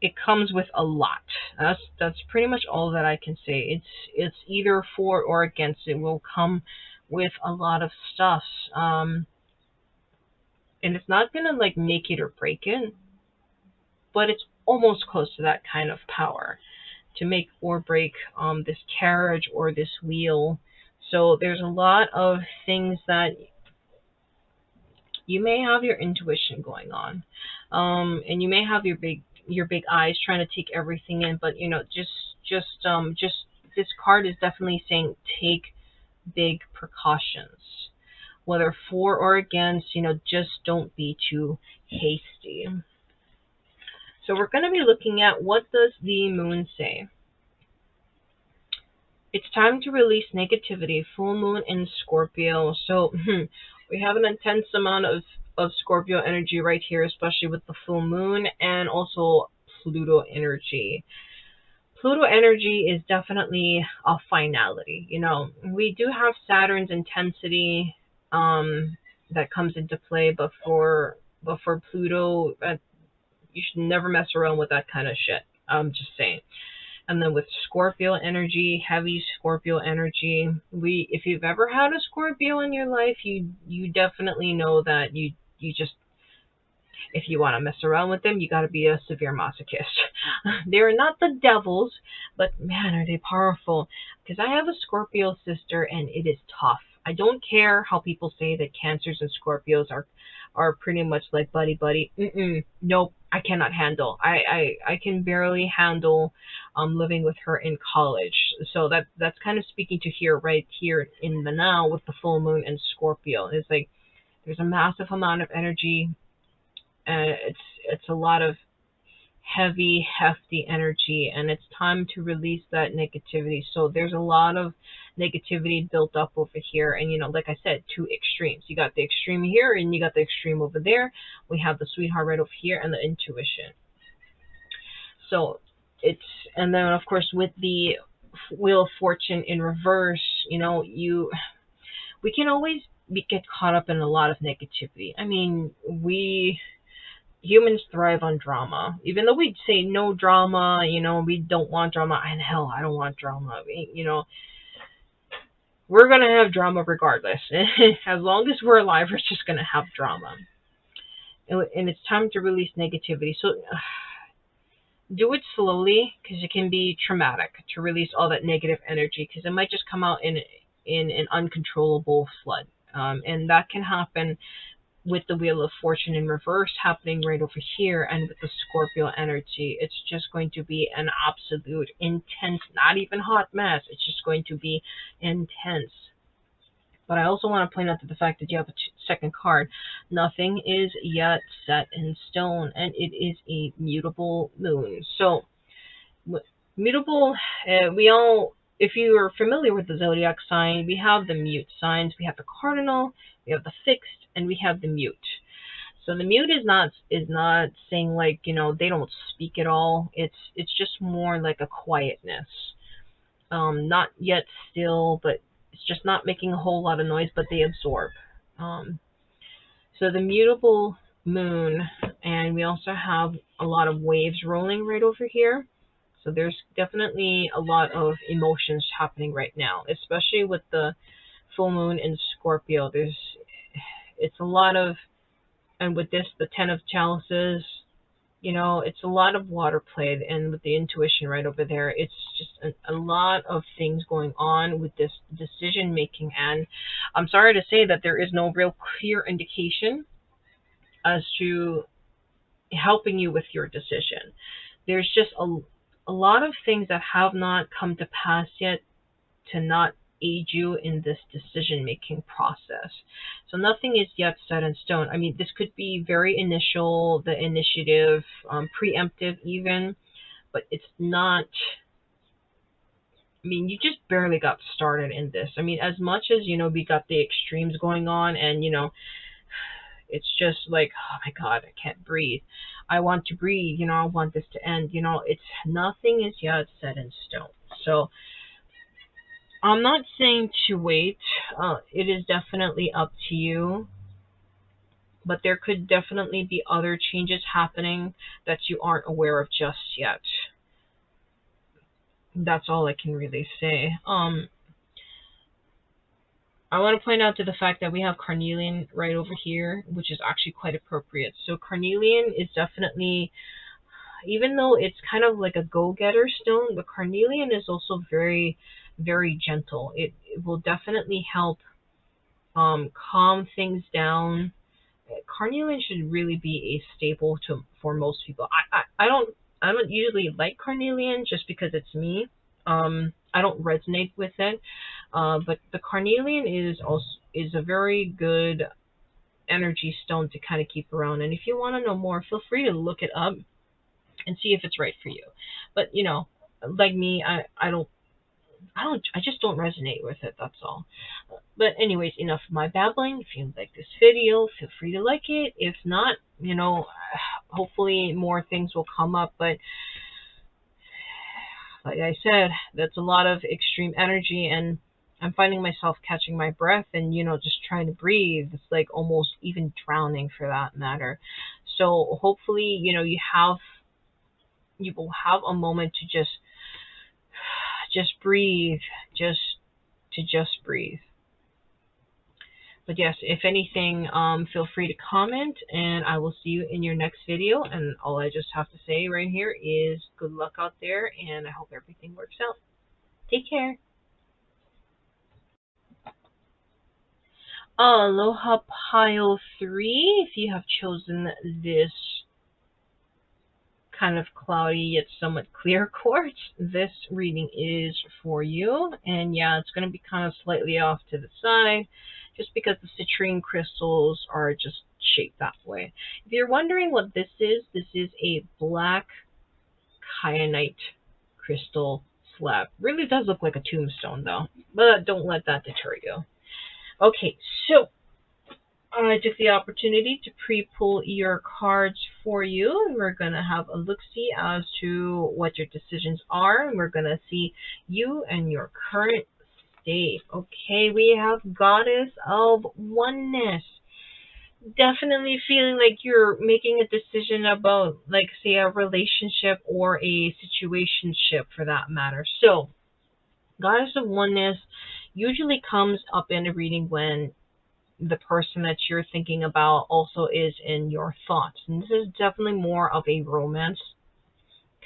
it comes with a lot. That's pretty much all that I can say. It's either for or against. It will come with a lot of stuff. Um, and it's not gonna like make it or break it, but it's almost close to that kind of power to make or break this carriage or this wheel. So there's a lot of things that you may have your intuition going on, and you may have your big eyes trying to take everything in. But just this card is definitely saying take big precautions, whether for or against. Just don't be too hasty. So we're going to be looking at what does the moon say. It's time to release negativity. Full moon in Scorpio. So we have an intense amount of Scorpio energy right here, especially with the full moon and also Pluto energy. Pluto energy is definitely a finality. We do have Saturn's intensity that comes into play, but for Pluto, you should never mess around with that kind of shit. I'm just saying. And then with Scorpio energy, heavy Scorpio energy, if you've ever had a Scorpio in your life, you definitely know that you just, if you want to mess around with them, you got to be a severe masochist. They're not the devils, but man, are they powerful. Because I have a Scorpio sister, and it is tough. I don't care how people say that Cancers and Scorpios are pretty much like buddy buddy. Nope, I cannot handle. I can barely handle living with her in college. So that's kind of speaking to here, right here in the now with the full moon and Scorpio. It's like there's a massive amount of energy. It's a lot of heavy, hefty energy, and it's time to release that negativity. So there's a lot of negativity built up over here, and like I said, two extremes. You got the extreme here, and you got the extreme over there. We have the sweetheart right over here, and the intuition. So it's, and then of course with the Wheel of Fortune in reverse, we can always get caught up in a lot of negativity. I mean, humans thrive on drama. Even though we say no drama, we don't want drama. And hell, I don't want drama. We're going to have drama regardless. As long as we're alive, we're just going to have drama. And it's time to release negativity. So do it slowly, because it can be traumatic to release all that negative energy, because it might just come out in an uncontrollable flood. And that can happen with the Wheel of Fortune in reverse happening right over here, and with the Scorpio energy. It's just going to be an absolute intense, not even hot mess. It's just going to be intense. But I also want to point out to the fact that you have a second card. Nothing is yet set in stone, and it is a mutable moon. So, mutable, if you are familiar with the zodiac sign, we have the mute signs. We have the cardinal, we have the fixed, and we have the mute. So the mute is not saying like, they don't speak at all. It's just more like a quietness. Not yet still, but it's just not making a whole lot of noise, but they absorb. So the mutable moon, and we also have a lot of waves rolling right over here. So there's definitely a lot of emotions happening right now, especially with the full moon in Scorpio. It's a lot of, and with this, the 10 of chalices, it's a lot of water play, and with the intuition right over there, it's just a lot of things going on with this decision making. And I'm sorry to say that there is no real clear indication as to helping you with your decision. There's just a lot of things that have not come to pass yet to not aid you in this decision making process. So nothing is yet set in stone. I mean, this could be very initial, the initiative, preemptive even, but it's not. I mean, you just barely got started in this. I mean, as much as, we got the extremes going on, and, it's just like, oh my God, I can't breathe. I want to breathe, I want this to end. It's nothing is yet set in stone. So I'm not saying to wait. It is definitely up to you. but there could definitely be other changes happening that you aren't aware of just yet. That's all I can really say. I want to point out to the fact that we have Carnelian right over here, which is actually quite appropriate. So Carnelian is definitely, even though it's kind of like a go-getter stone, but Carnelian is also very, very gentle. It will definitely help calm things down. Carnelian should really be a staple for most people. I don't usually like Carnelian just because it's me. I don't resonate with it. But the Carnelian is a very good energy stone to kind of keep around. And if you want to know more, feel free to look it up and see if it's right for you. But like me, I just don't resonate with it. That's all. But anyways, enough of my babbling. If you like this video, feel free to like it. If not, hopefully more things will come up. But like I said, that's a lot of extreme energy, and I'm finding myself catching my breath and just trying to breathe. It's like almost even drowning for that matter. So hopefully, you will have a moment to just breathe, just breathe. But yes, if anything, feel free to comment, and I will see you in your next video. And all I just have to say right here is good luck out there, and I hope everything works out. Take care. Aloha Pile 3, if you have chosen this kind of cloudy yet somewhat clear quartz, this reading is for you. And yeah, it's going to be kind of slightly off to the side just because the citrine crystals are just shaped that way. If you're wondering what this is a black kyanite crystal slab. Really does look like a tombstone though, but don't let that deter you. Okay, so I took the opportunity to pre-pull your cards for you, and we're going to have a look-see as to what your decisions are, and we're going to see you and your current state. Okay, we have Goddess of Oneness. Definitely feeling like you're making a decision about, like, say, a relationship or a situationship for that matter. So, Goddess of Oneness usually comes up in a reading when the person that you're thinking about also is in your thoughts. And this is definitely more of a romance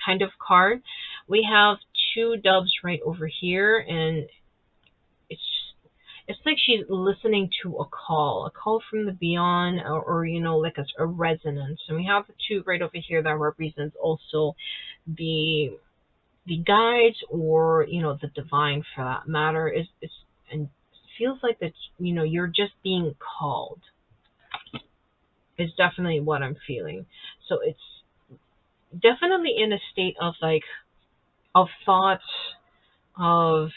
kind of card. We have two doves right over here, and it's like she's listening to a call from the beyond, or like a resonance. And we have the two right over here that represents also the guides, or the divine for that matter. And feels like that you're just being called is definitely what I'm feeling. So it's definitely in a state of of thoughts, of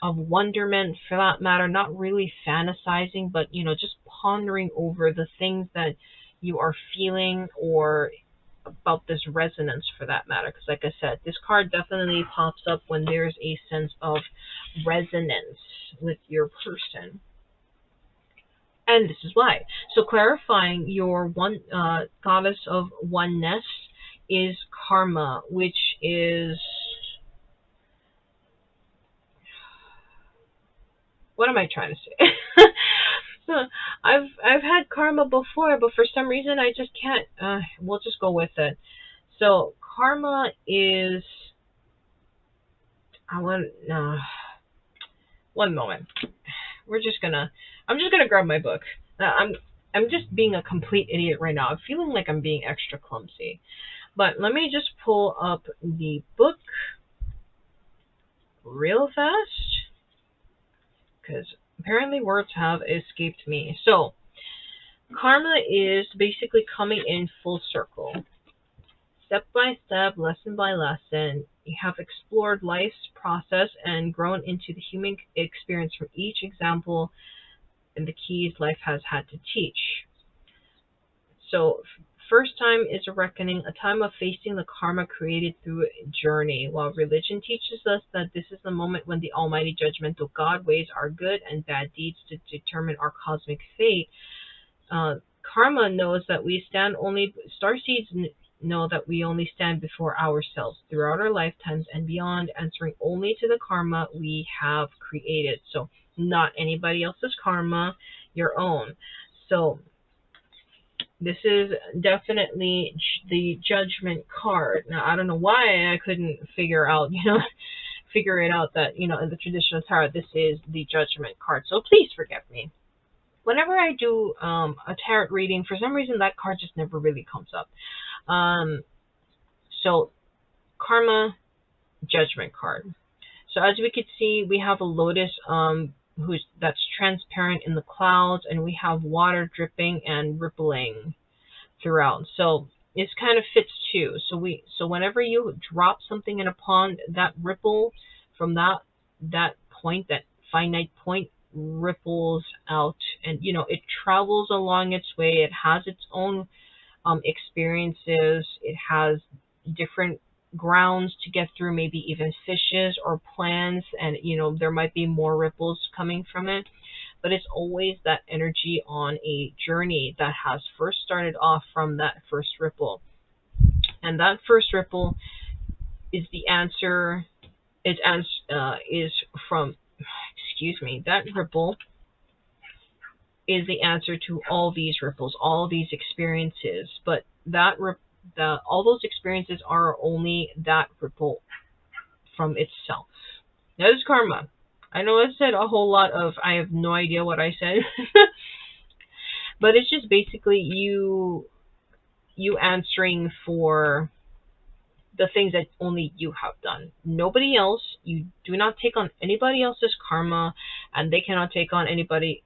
wonderment for that matter, not really fantasizing, but just pondering over the things that you are feeling, or about this resonance for that matter. Because like I said, this card definitely pops up when there's a sense of resonance with your person. And this is why. So clarifying your goddess of oneness is karma, which is, what am I trying to say? I've had karma before, but for some reason I just can't. We'll just go with it. So karma is, one moment. I'm just gonna grab my book. I'm just being a complete idiot right now. I'm feeling like I'm being extra clumsy. But let me just pull up the book real fast, because apparently words have escaped me. So karma is basically coming in full circle. Step by step, lesson by lesson, you have explored life's process and grown into the human experience from each example and the keys life has had to teach. So first time is a reckoning, a time of facing the karma created through a journey, while religion teaches us that this is the moment when the almighty judgmental God weighs our good and bad deeds to determine our cosmic fate. karma knows that we stand only, starseeds know that we only stand before ourselves throughout our lifetimes and beyond, answering only to the karma we have created. So not anybody else's karma, your own. So this is definitely the judgment card. Now, I don't know why I couldn't figure out, figure it out that, in the traditional tarot, this is the judgment card. So please forgive me. Whenever I do a tarot reading, for some reason that card just never really comes up. So karma, judgment card. So as we could see, we have a lotus that's transparent in the clouds, and we have water dripping and rippling throughout. So this kind of fits too. So whenever you drop something in a pond, that ripple from that point, that finite point, ripples out, and it travels along its way. It has its own experiences. It has different grounds to get through, maybe even fishes or plants, and there might be more ripples coming from it. But it's always that energy on a journey that has first started off from that first ripple. And that first ripple is the answer, is from, excuse me, that ripple is the answer to all these ripples, all these experiences. But all those experiences are only that ripple from itself. That is karma. I know I said a whole lot of, I have no idea what I said. But it's just basically you answering for the things that only you have done. Nobody else. You do not take on anybody else's karma, and they cannot take on anybody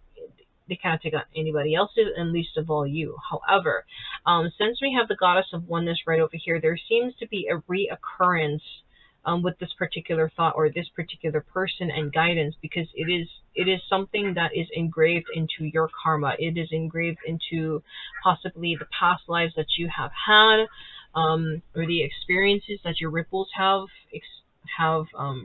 else's, and least of all you. However, since we have the goddess of oneness right over here, there seems to be a reoccurrence with this particular thought or this particular person and guidance, because it is something that is engraved into your karma. It is engraved into possibly the past lives that you have had, or the experiences that your ripples have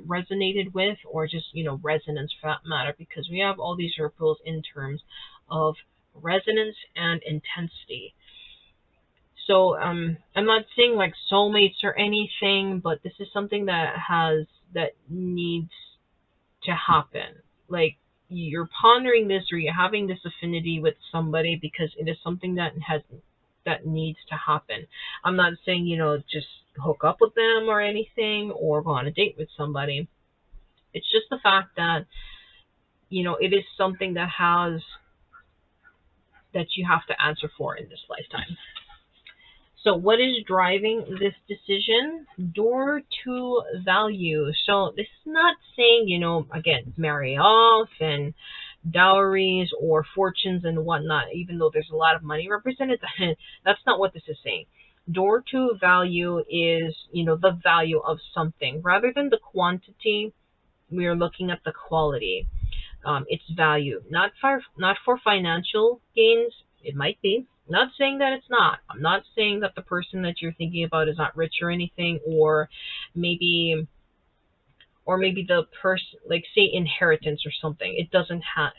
resonated with, or just resonance for that matter, because we have all these ripples in terms of resonance and intensity. So I'm not saying like soulmates or anything, but this is something that needs to happen. Like, you're pondering this, or you're having this affinity with somebody because it is something that needs to happen. I'm not saying, just hook up with them or anything, or go on a date with somebody. It's just the fact that, it is something that you have to answer for in this lifetime. So what is driving this decision? Door to value. So this is not saying, again, marry off and dowries or fortunes and whatnot, even though there's a lot of money represented. That's not what this is saying. Door to value is, the value of something. Rather than the quantity, we are looking at the quality. Its value. Not for financial gains. It might be. Not saying that it's not. I'm not saying that the person that you're thinking about is not rich or anything, or maybe the person, like say inheritance or something. It doesn't have.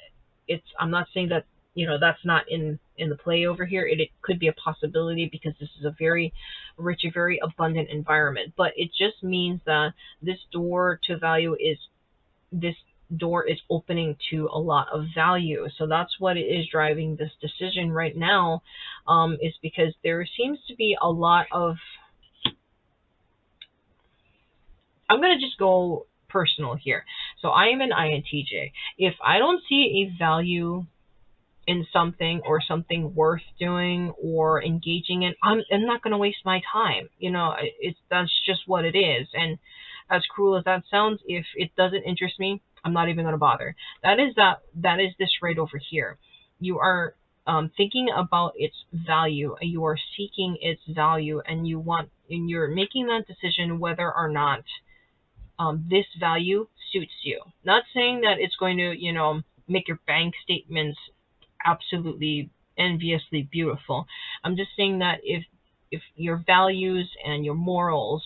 I'm not saying that that's not in the play over here. It could be a possibility, because this is a very rich, a very abundant environment. But it just means that this door to value this door is opening to a lot of value. So that's what it is driving this decision right now, is because there seems to be a lot of, I'm going to just go personal here. So I am an INTJ. If I don't see a value in something, or something worth doing or engaging in, I'm not going to waste my time. That's just what it is. And as cruel as that sounds, if it doesn't interest me, I'm not even going to bother. That is this right over here. You are thinking about its value, and you are seeking its value, and you're making that decision whether or not this value suits you. Not saying that it's going to, make your bank statements absolutely enviously beautiful. I'm just saying that if your values and your morals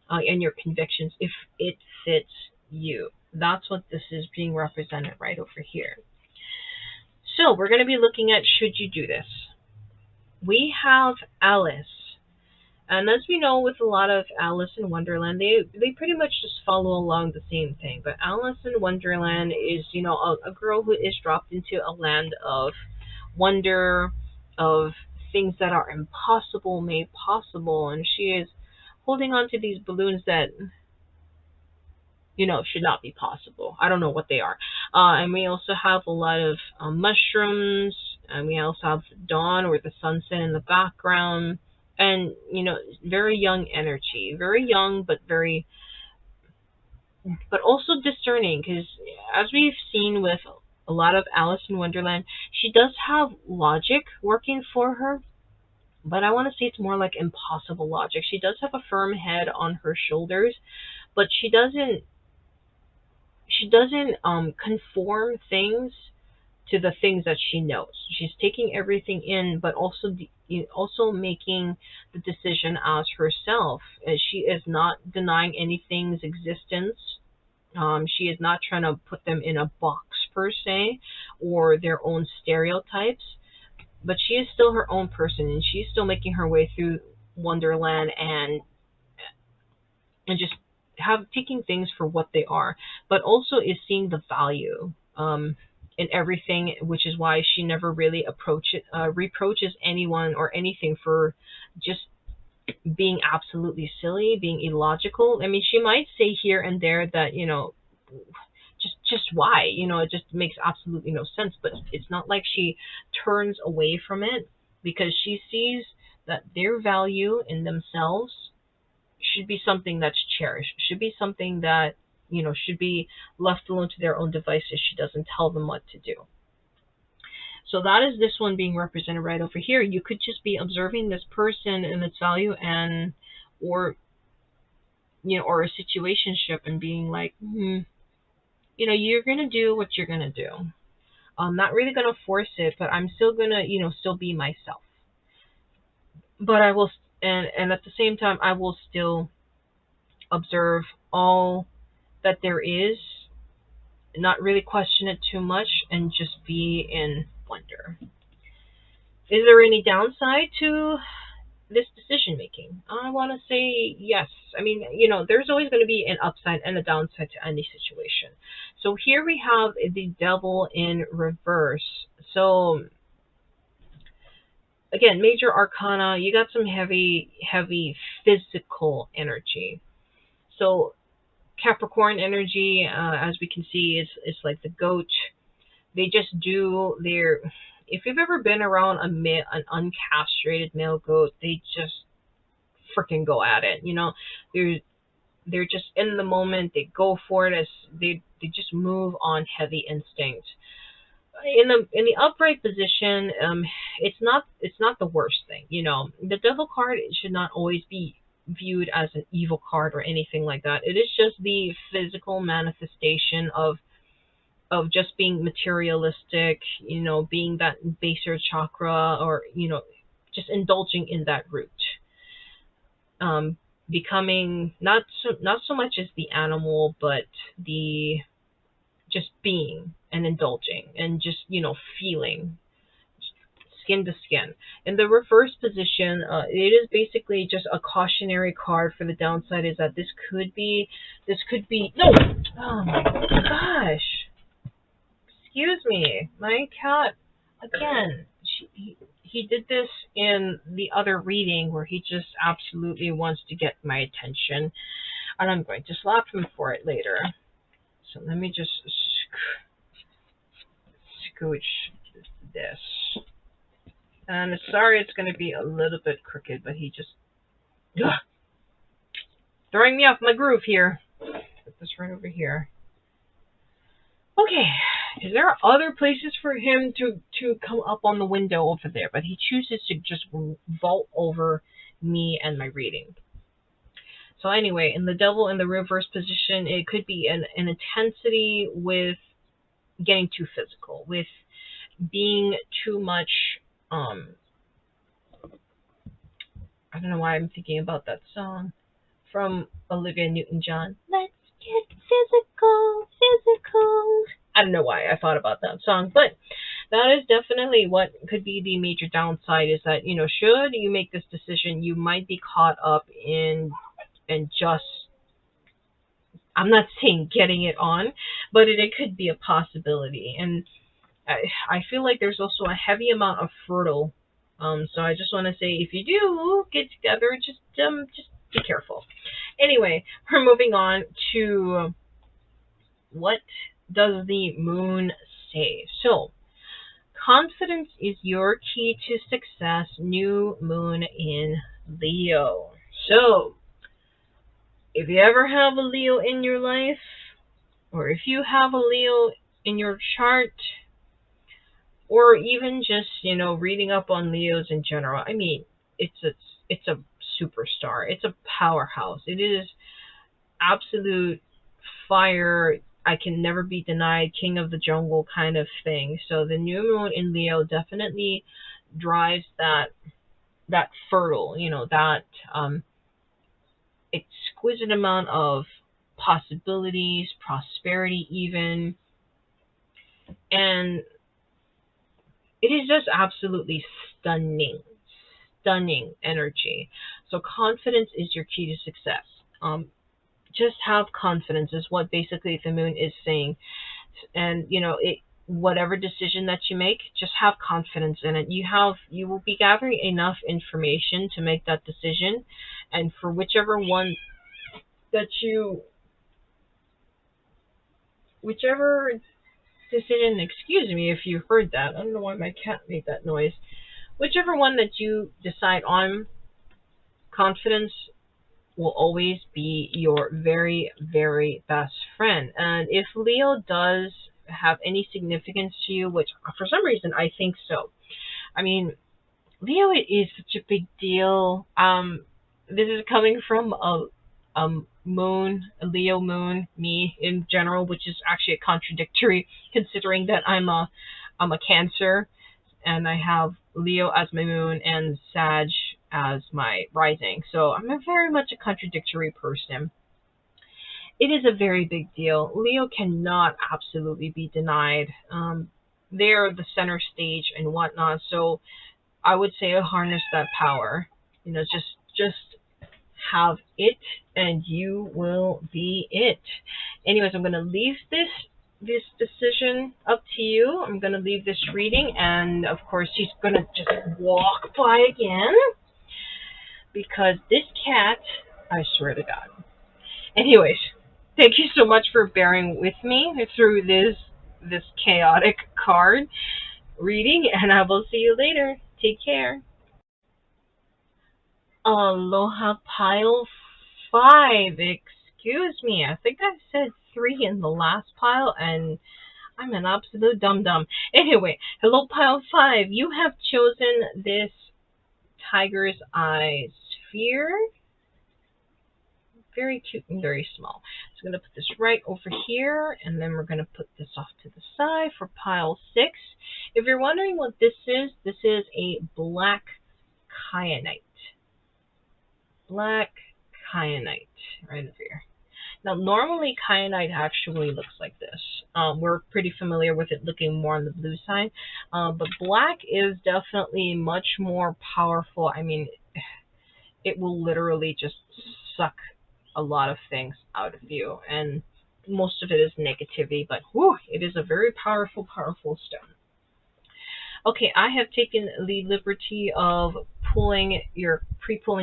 and your convictions, if it fits you, that's what this is being represented right over here. So we're going to be looking at should you do this. We have Alice. And as we know, with a lot of Alice in Wonderland, they pretty much just follow along the same thing. But Alice in Wonderland is, a girl who is dropped into a land of wonder, of things that are impossible made possible, and she is holding on to these balloons that should not be possible. I don't know what they are. And we also have a lot of mushrooms, and we also have dawn or the sunset in the background, and very young energy, very young, but also discerning, because as we've seen with a lot of Alice in Wonderland, she does have logic working for her, but I want to say it's more like impossible logic. She does have a firm head on her shoulders, but she doesn't conform things to the things that she knows. She's taking everything in, but also making the decision as herself. She is not denying anything's existence. She is not trying to put them in a box per se, or their own stereotypes, but she is still her own person, and she's still making her way through Wonderland, and just taking things for what they are, but also is seeing the value in everything, which is why she never really reproaches anyone or anything for just being absolutely silly, being illogical. I mean, she might say here and there that just why, it just makes absolutely no sense, but it's not like she turns away from it, because she sees that their value in themselves should be something that's cherished, should be something that should be left alone to their own devices. She doesn't tell them what to do. So that is this one being represented right over here. You could just be observing this person and its value, and or a situationship, and being like, you're gonna do what you're gonna do. I'm not really gonna force it, but I'm still gonna still be myself. But I will, and at the same time, I will still observe all that there is, not really question it too much, and just be in wonder. Is there any downside to this decision making? I want to say yes. I mean, there's always going to be an upside and a downside to any situation. So here we have the devil in reverse. So again, major arcana, you got some heavy, heavy physical energy. So Capricorn energy, as we can see, is like the goat. They just do their. If you've ever been around an uncastrated male goat, they just freaking go at it. They're just in the moment. They go for it. As they just move on heavy instinct. In the upright position, it's not the worst thing. The devil card should not always be viewed as an evil card or anything like that. It is just the physical manifestation of just being materialistic, being that baser chakra, or just indulging in that root. Becoming not so much as the animal, but the just being and indulging and just feeling skin to skin. In the reverse position, it is basically just a cautionary card. For the downside is that this could be no. Oh my gosh. Excuse me, my cat again. He did this in the other reading where he just absolutely wants to get my attention, and I'm going to slap him for it later. So let me just scooch this. And sorry, it's going to be a little bit crooked, but he just throwing me off my groove here. Put this right over here. Okay, is there other places for him to come up on the window over there? But he chooses to just vault over me and my reading. So anyway, in the devil in the reverse position, it could be an intensity with getting too physical, with being too much. I don't know why I'm thinking about that song from Olivia Newton-John. Let's get physical. I don't know why I thought about that song, but That is definitely what could be the major downside is that, should you make this decision, you might be caught up in just, I'm not saying getting it on, but it could be a possibility. And I feel like there's also a heavy amount of fertile. So I just want to say, if you do get together, just be careful. Anyway, we're moving on to what does the moon say. So confidence is your key to success. New moon in Leo. So if you ever have a Leo in your life, or if you have a Leo in your chart, or even just reading up on Leos in general. I mean, it's a superstar. It's a powerhouse. It is absolute fire. I can never be denied, king of the jungle kind of thing. So the new moon in Leo definitely drives that fertile, that exquisite amount of possibilities, prosperity even, and it is just absolutely stunning, stunning energy. So confidence is your key to success. Just have confidence is what basically the moon is saying. And whatever decision that you make, just have confidence in it. You will be gathering enough information to make that decision, and for that you whichever decision, excuse me if you heard that. I don't know why my cat made that noise. Whichever one that you decide on, confidence will always be your very, very best friend. And if Leo does have any significance to you, which for some reason I think so. I mean, Leo is such a big deal. This is coming from a Leo moon, me in general, which is actually a contradictory considering that I'm a Cancer and I have Leo as my moon and Sag as my rising. So I'm a very much a contradictory person. It is a very big deal. Leo cannot absolutely be denied. They're the center stage and whatnot. So I would say harness that power. Just have it, and you will be it. Anyways, I'm gonna leave this decision up to you. I'm gonna leave this reading, and of course, he's gonna just walk by again because this cat, I swear to God. Anyways, thank you so much for bearing with me through this chaotic card reading, and I will see you later. Take care. Aloha pile 5. Excuse me. I think I said 3 in the last pile, and I'm an absolute dum dum. Anyway, hello pile 5. You have chosen this tiger's eye sphere. Very cute and very small. So I'm going to put this right over here, and then we're going to put this off to the side for pile 6. If you're wondering what this is a black kyanite. Black kyanite, right over here. Now, normally kyanite actually looks like this. We're pretty familiar with it looking more on the blue side, but black is definitely much more powerful. I mean, it will literally just suck a lot of things out of you, and most of it is negativity, but whew, it is a very powerful, powerful stone. Okay, I have taken the liberty of pre-pulling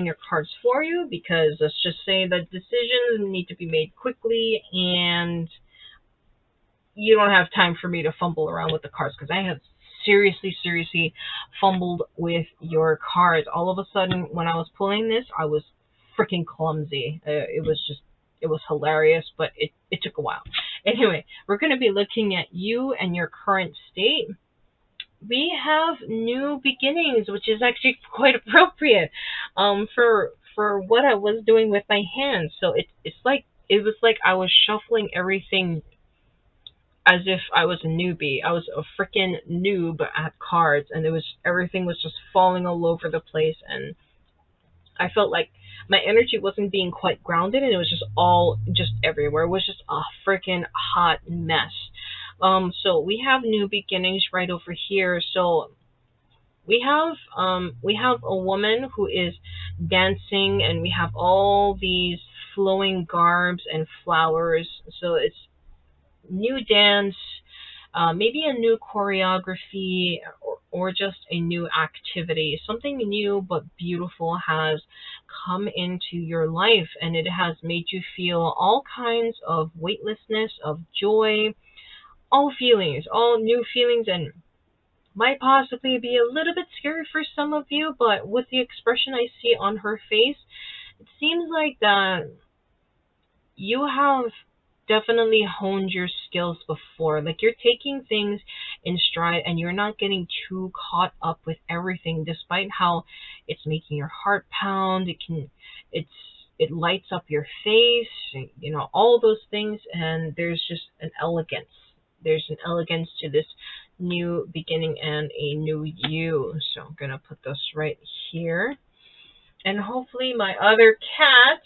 your cards for you because let's just say that decisions need to be made quickly and you don't have time for me to fumble around with the cards because I have seriously, seriously fumbled with your cards. All of a sudden, when I was pulling this, I was freaking clumsy. It was hilarious, but it took a while. Anyway, we're going to be looking at you and your current state. We have new beginnings, which is actually quite appropriate for what I was doing with my hands. So it was like I was shuffling everything as if I was a newbie. I was a freaking noob at cards, and everything was just falling all over the place, and I felt like my energy wasn't being quite grounded, and it was just everywhere. It was just a freaking hot mess. So we have new beginnings right over here. So we have a woman who is dancing, and we have all these flowing garbs and flowers. So it's new dance, maybe a new choreography, or just a new activity. Something new but beautiful has come into your life, and it has made you feel all kinds of weightlessness, of joy, all feelings, all new feelings, and might possibly be a little bit scary for some of you, but with the expression I see on her face, it seems like that you have definitely honed your skills before. Like you're taking things in stride, and you're not getting too caught up with everything, despite how it's making your heart pound. It's it lights up your face, all those things, and there's just an elegance. There's an elegance to this new beginning and a new you. So I'm gonna put this right here. And hopefully my other cat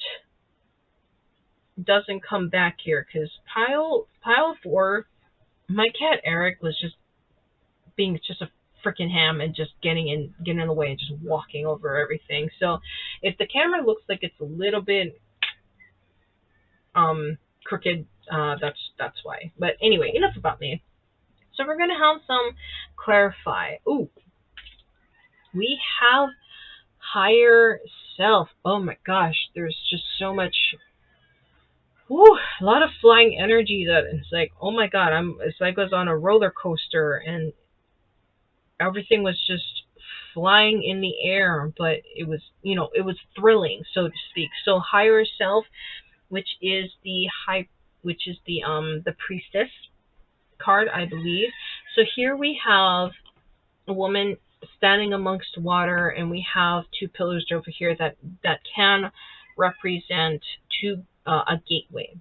doesn't come back here, because pile 4, my cat Eric was just being just a freaking ham and just getting in the way and just walking over everything. So if the camera looks like it's a little bit crooked, that's why. But anyway, enough about me. So we're gonna have some clarify. Ooh, we have higher self. Oh my gosh, there's just so much. Whew, a lot of flying energy that it's like, oh my god, it's like I was on a roller coaster, and everything was just flying in the air, but it was thrilling, so to speak. So higher self, which is the priestess card, I believe. So here we have a woman standing amongst water, and we have two pillars over here that can represent a gateway.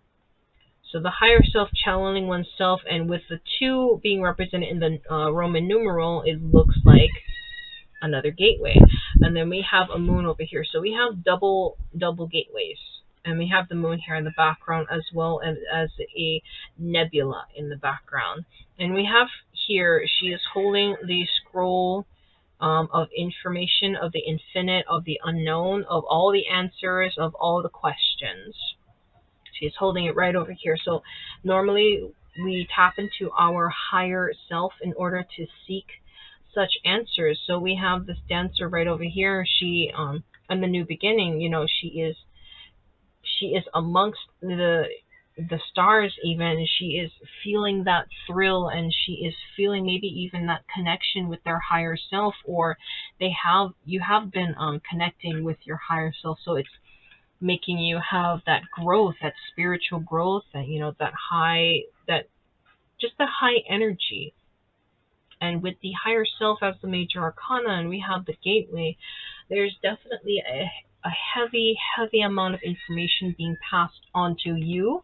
So the higher self channeling oneself, and with the two being represented in the Roman numeral, it looks like another gateway. And then we have a moon over here. So we have double gateways. And we have the moon here in the background, as well as a nebula in the background. And we have here, she is holding the scroll of information, of the infinite, of the unknown, of all the answers, of all the questions. She's holding it right over here. So normally we tap into our higher self in order to seek such answers. So we have this dancer right over here. She in the new beginning, she is amongst the stars even. She is feeling that thrill, and she is feeling maybe even that connection with their higher self, or you have been connecting with your higher self. So it's making you have that growth, that spiritual growth, that just the high energy. And with the higher self as the major arcana, and we have the gateway, there's definitely a heavy amount of information being passed onto you,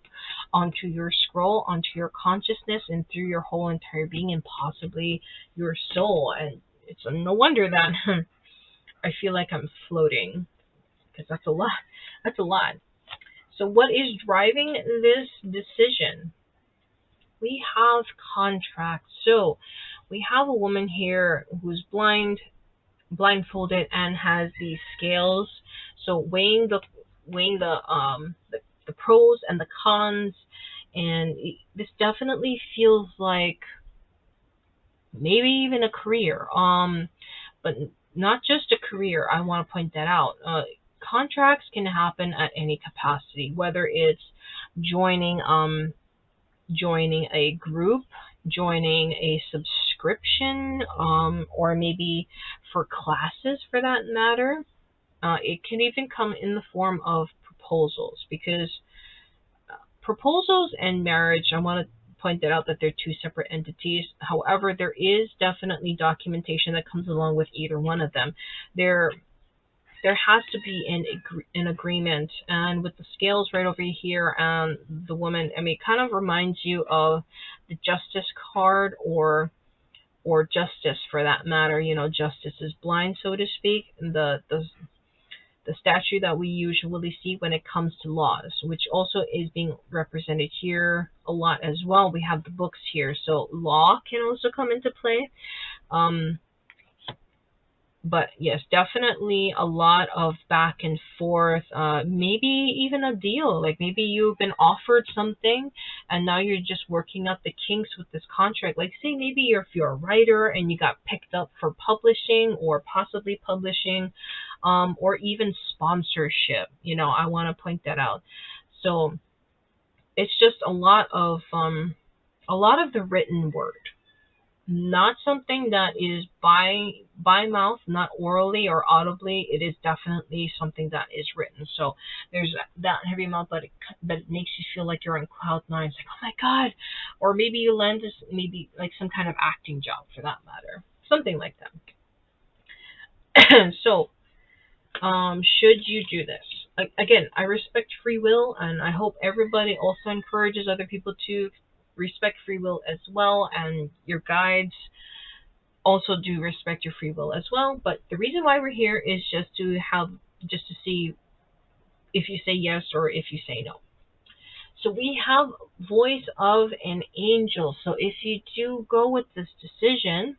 onto your scroll, onto your consciousness, and through your whole entire being, and possibly your soul. And it's no wonder that I feel like I'm floating, because that's a lot. That's a lot. So what is driving this decision? We have contracts. So we have a woman here who's blindfolded, and has these scales. So weighing the pros and the cons, and this definitely feels like maybe even a career. But not just a career. I want to point that out. Contracts can happen at any capacity, whether it's joining a group, joining a subscription, or maybe for classes for that matter. It can even come in the form of proposals, because proposals and marriage, I want to point that out, that they're two separate entities. However, there is definitely documentation that comes along with either one of them. There has to be an agreement. And with the scales right over here, and the woman, it kind of reminds you of the justice card, or justice for that matter. Justice is blind, so to speak. the statue that we usually see when it comes to laws, which also is being represented here a lot as well. We have the books here, so law can also come into play. Um, but yes, definitely a lot of back and forth. Maybe even a deal. Like maybe you've been offered something, and now you're just working out the kinks with this contract. Like say maybe if you're a writer and you got picked up for publishing or possibly publishing, or even sponsorship. I want to point that out. So it's just a lot of the written word, not something that is by mouth, not orally or audibly. It is definitely something that is written. So there's that heavy mouth, but it makes you feel like you're on cloud nine. It's like, oh my god. Or maybe you land this, maybe like some kind of acting job for that matter, something like that. So should you do this? Again, I respect free will, and I hope everybody also encourages other people to respect free will as well, and your guides also do respect your free will as well. But the reason why we're here is just to see if you say yes or if you say no. So we have voice of an angel. So if you do go with this decision,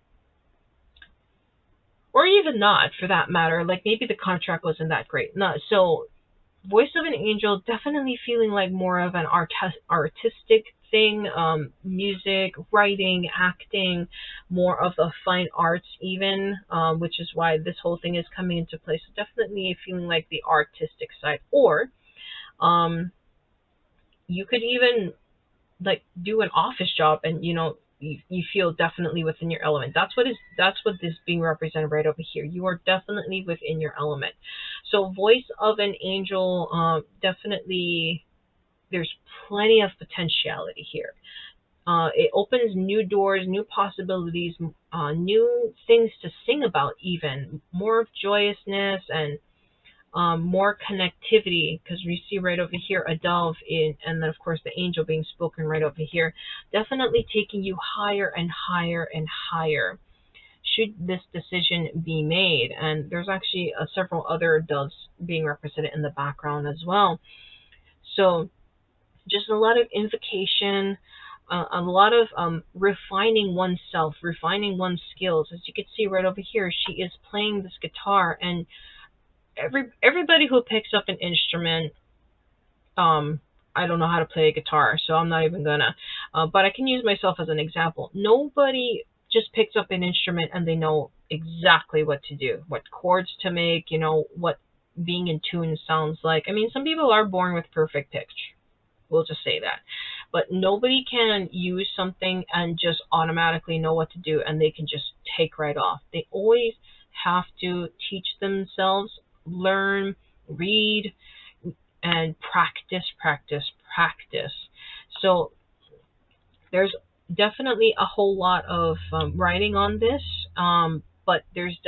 or even not for that matter, like maybe the contract wasn't that great. No, so voice of an angel, definitely feeling like more of an artistic thing, music, writing, acting, more of the fine arts even, which is why this whole thing is coming into place. So definitely feeling like the artistic side, or you could even like do an office job, and you feel definitely within your element. That's what is being represented right over here. You are definitely within your element. So voice of an angel, definitely there's plenty of potentiality here. It opens new doors, new possibilities, new things to sing about, even more of joyousness and more connectivity, because we see right over here a dove and then of course the angel being spoken right over here, definitely taking you higher and higher and higher should this decision be made. And there's actually several other doves being represented in the background as well. So just a lot of invocation, a lot of refining oneself, refining one's skills. As you can see right over here, she is playing this guitar, and everybody who picks up an instrument, I don't know how to play a guitar, so I'm not even gonna, but I can use myself as an example. Nobody just picks up an instrument and they know exactly what to do, what chords to make, what being in tune sounds like. I mean, some people are born with perfect pitch. We'll just say that. But nobody can use something and just automatically know what to do and they can just take right off. They always have to teach themselves, learn, read, and practice, practice, practice. So there's definitely a whole lot of writing on this, but there's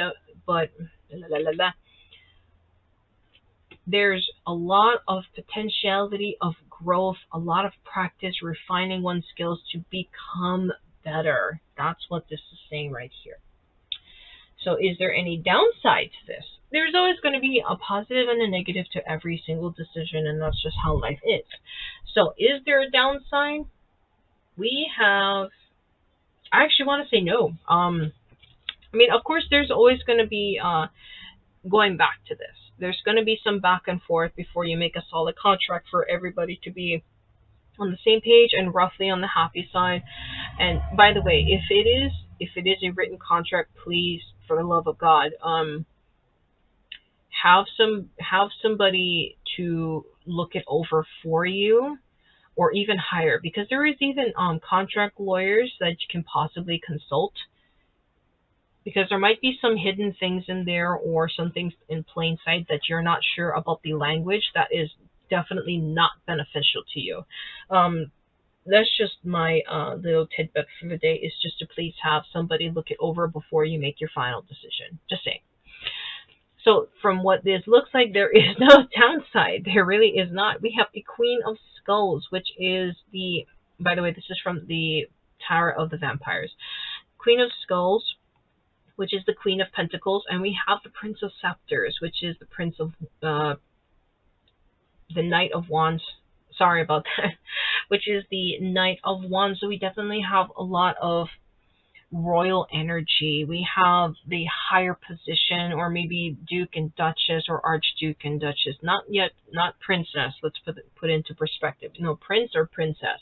a lot of potentiality of growth, a lot of practice, refining one's skills to become better. That's what this is saying right here. So is there any downside to this? There's always going to be a positive and a negative to every single decision, and that's just how life is. So is there a downside? I actually want to say no. I mean, of course, there's always going to be going back to this. There's going to be some back and forth before you make a solid contract for everybody to be on the same page and roughly on the happy side. And by the way, if it is a written contract, please, for the love of God, have somebody to look it over for you, or even hire, because there is even contract lawyers that you can possibly consult, because there might be some hidden things in there or some things in plain sight that you're not sure about the language that is definitely not beneficial to you. That's just my little tidbit for the day, is just to please have somebody look it over before you make your final decision. Just saying. So from what this looks like, there is no downside. There really is not. We have the Queen of Skulls, which is by the way, this is from the Tower of the Vampires. Queen of Skulls which is the Queen of Pentacles, and we have the Prince of Scepters, which is the Prince of the Knight of Wands. Sorry about that, which is the Knight of Wands. So we definitely have a lot of royal energy. We have the higher position, or maybe Duke and Duchess, or Archduke and Duchess. Not yet, not princess. Let's put into perspective. No, prince or princess.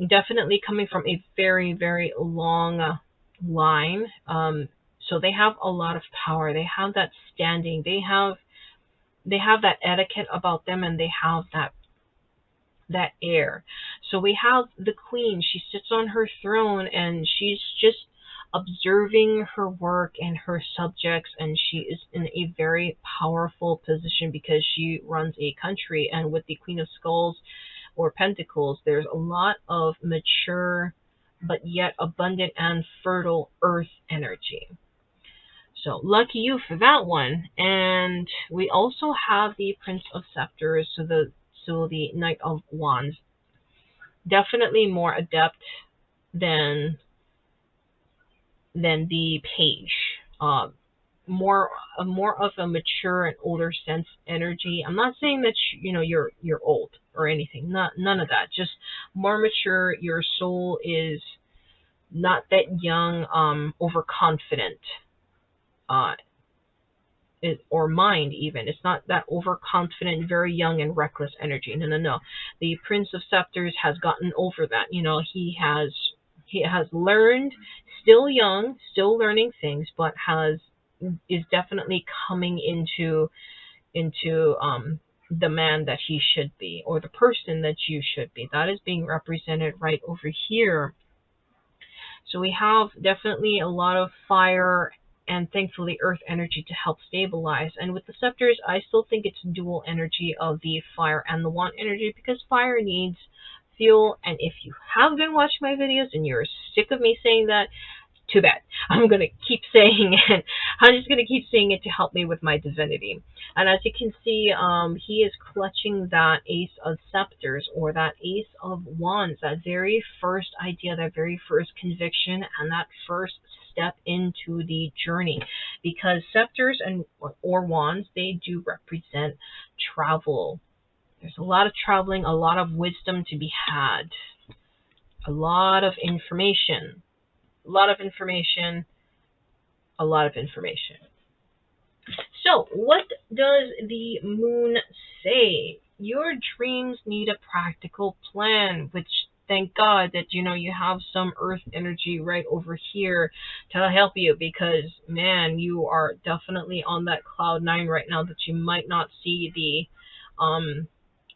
Definitely coming from a very, very long line. So they have a lot of power. They have that standing. They have that etiquette about them, and they have that air. So we have the queen. She sits on her throne, and she's just observing her work and her subjects, and she is in a very powerful position because she runs a country. And with the Queen of Skulls or Pentacles, there's a lot of mature but yet abundant and fertile earth energy. So lucky you for that one. And we also have the Prince of Scepters, so the Knight of Wands. Definitely more adept than the Page. More of a mature and older sense energy. I'm not saying that you're old or anything. None of that. Just more mature. Your soul is not that young, overconfident. Or mind even. It's not that overconfident, very young and reckless energy. No. The Prince of Scepters has gotten over that. He has learned, still young, still learning things, but is definitely coming into the man that he should be, or the person that you should be. That is being represented right over here. So we have definitely a lot of fire and thankfully earth energy to help stabilize. And with the scepters, I still think it's dual energy of the fire and the wand energy, because fire needs fuel. And if you have been watching my videos and you're sick of me saying that, too bad. I'm going to keep saying it. I'm just going to keep saying it to help me with my divinity. And as you can see, he is clutching that Ace of Scepters, or that Ace of Wands, that very first idea, that very first conviction, and that first step into the journey. Because scepters or wands, they do represent travel. There's a lot of traveling, a lot of wisdom to be had, a lot of information. A lot of information. So, what does the moon say? Your dreams need a practical plan, which thank God that you have some earth energy right over here to help you, because man, you are definitely on that cloud 9 right now that you might not see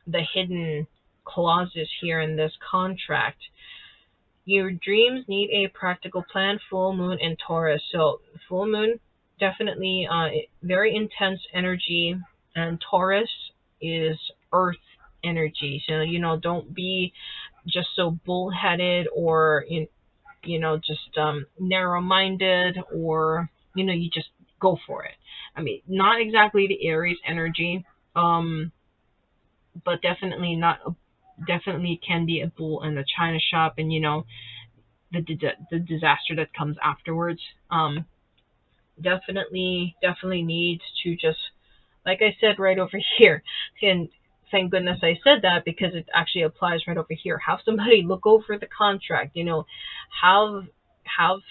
the hidden clauses here in this contract. Your dreams need a practical plan. Full moon in Taurus. So full moon, definitely very intense energy, and Taurus is earth energy. So don't be just so bullheaded, or just narrow-minded, or you just go for it. I mean, not exactly the Aries energy, but definitely not. Definitely can be a bull in the china shop, and the disaster that comes afterwards. Definitely needs to just, like I said right over here, and thank goodness I said that, because it actually applies right over here. Have somebody look over the contract. Have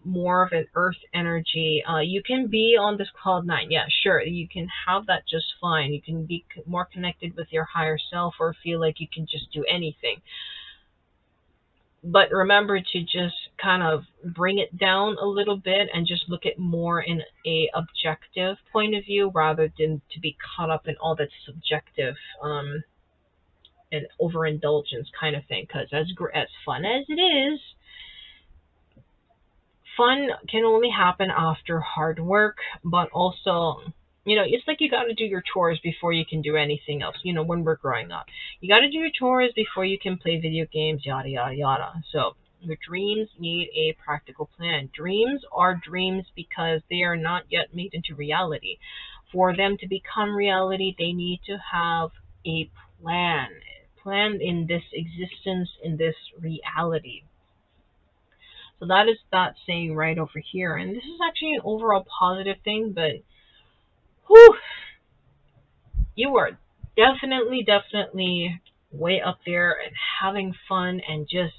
more of an earth energy. You can be on this cloud 9. Yeah, sure. You can have that just fine. You can be more connected with your higher self, or feel like you can just do anything. But remember to just kind of bring it down a little bit, and just look at more in a objective point of view, rather than to be caught up in all that subjective and overindulgence kind of thing. Because as fun as it is, fun can only happen after hard work. But also, it's like you got to do your chores before you can do anything else. When we're growing up, you got to do your chores before you can play video games, yada, yada, yada. So your dreams need a practical plan. Dreams are dreams because they are not yet made into reality. For them to become reality, they need to have a plan in this existence, in this reality. So that is that saying right over here. And this is actually an overall positive thing, but whew, you are definitely way up there and having fun and just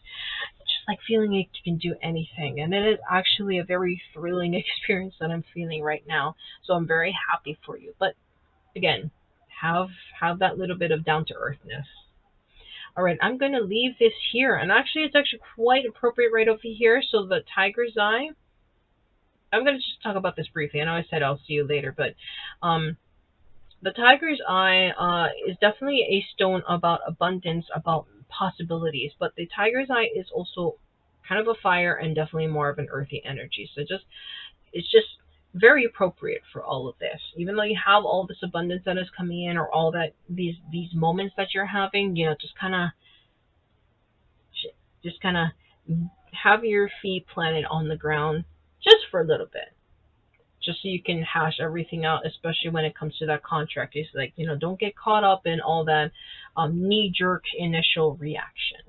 like feeling like you can do anything. And it is actually a very thrilling experience that I'm feeling right now. So I'm very happy for you. But again, have have that little bit of down to earthness. All right, I'm going to leave this here. And actually, it's actually quite appropriate right over here. So the tiger's eye, I'm going to just talk about this briefly. I know I said I'll see you later, but the tiger's eye is definitely a stone about abundance, about possibilities. But the tiger's eye is also kind of a fire and definitely more of an earthy energy. So it's just very appropriate for all of this. Even though you have all this abundance that is coming in, or all that these moments that you're having, just kind of have your feet planted on the ground just for a little bit, just so you can hash everything out, especially when it comes to that contract. It's like, don't get caught up in all that knee-jerk initial reaction.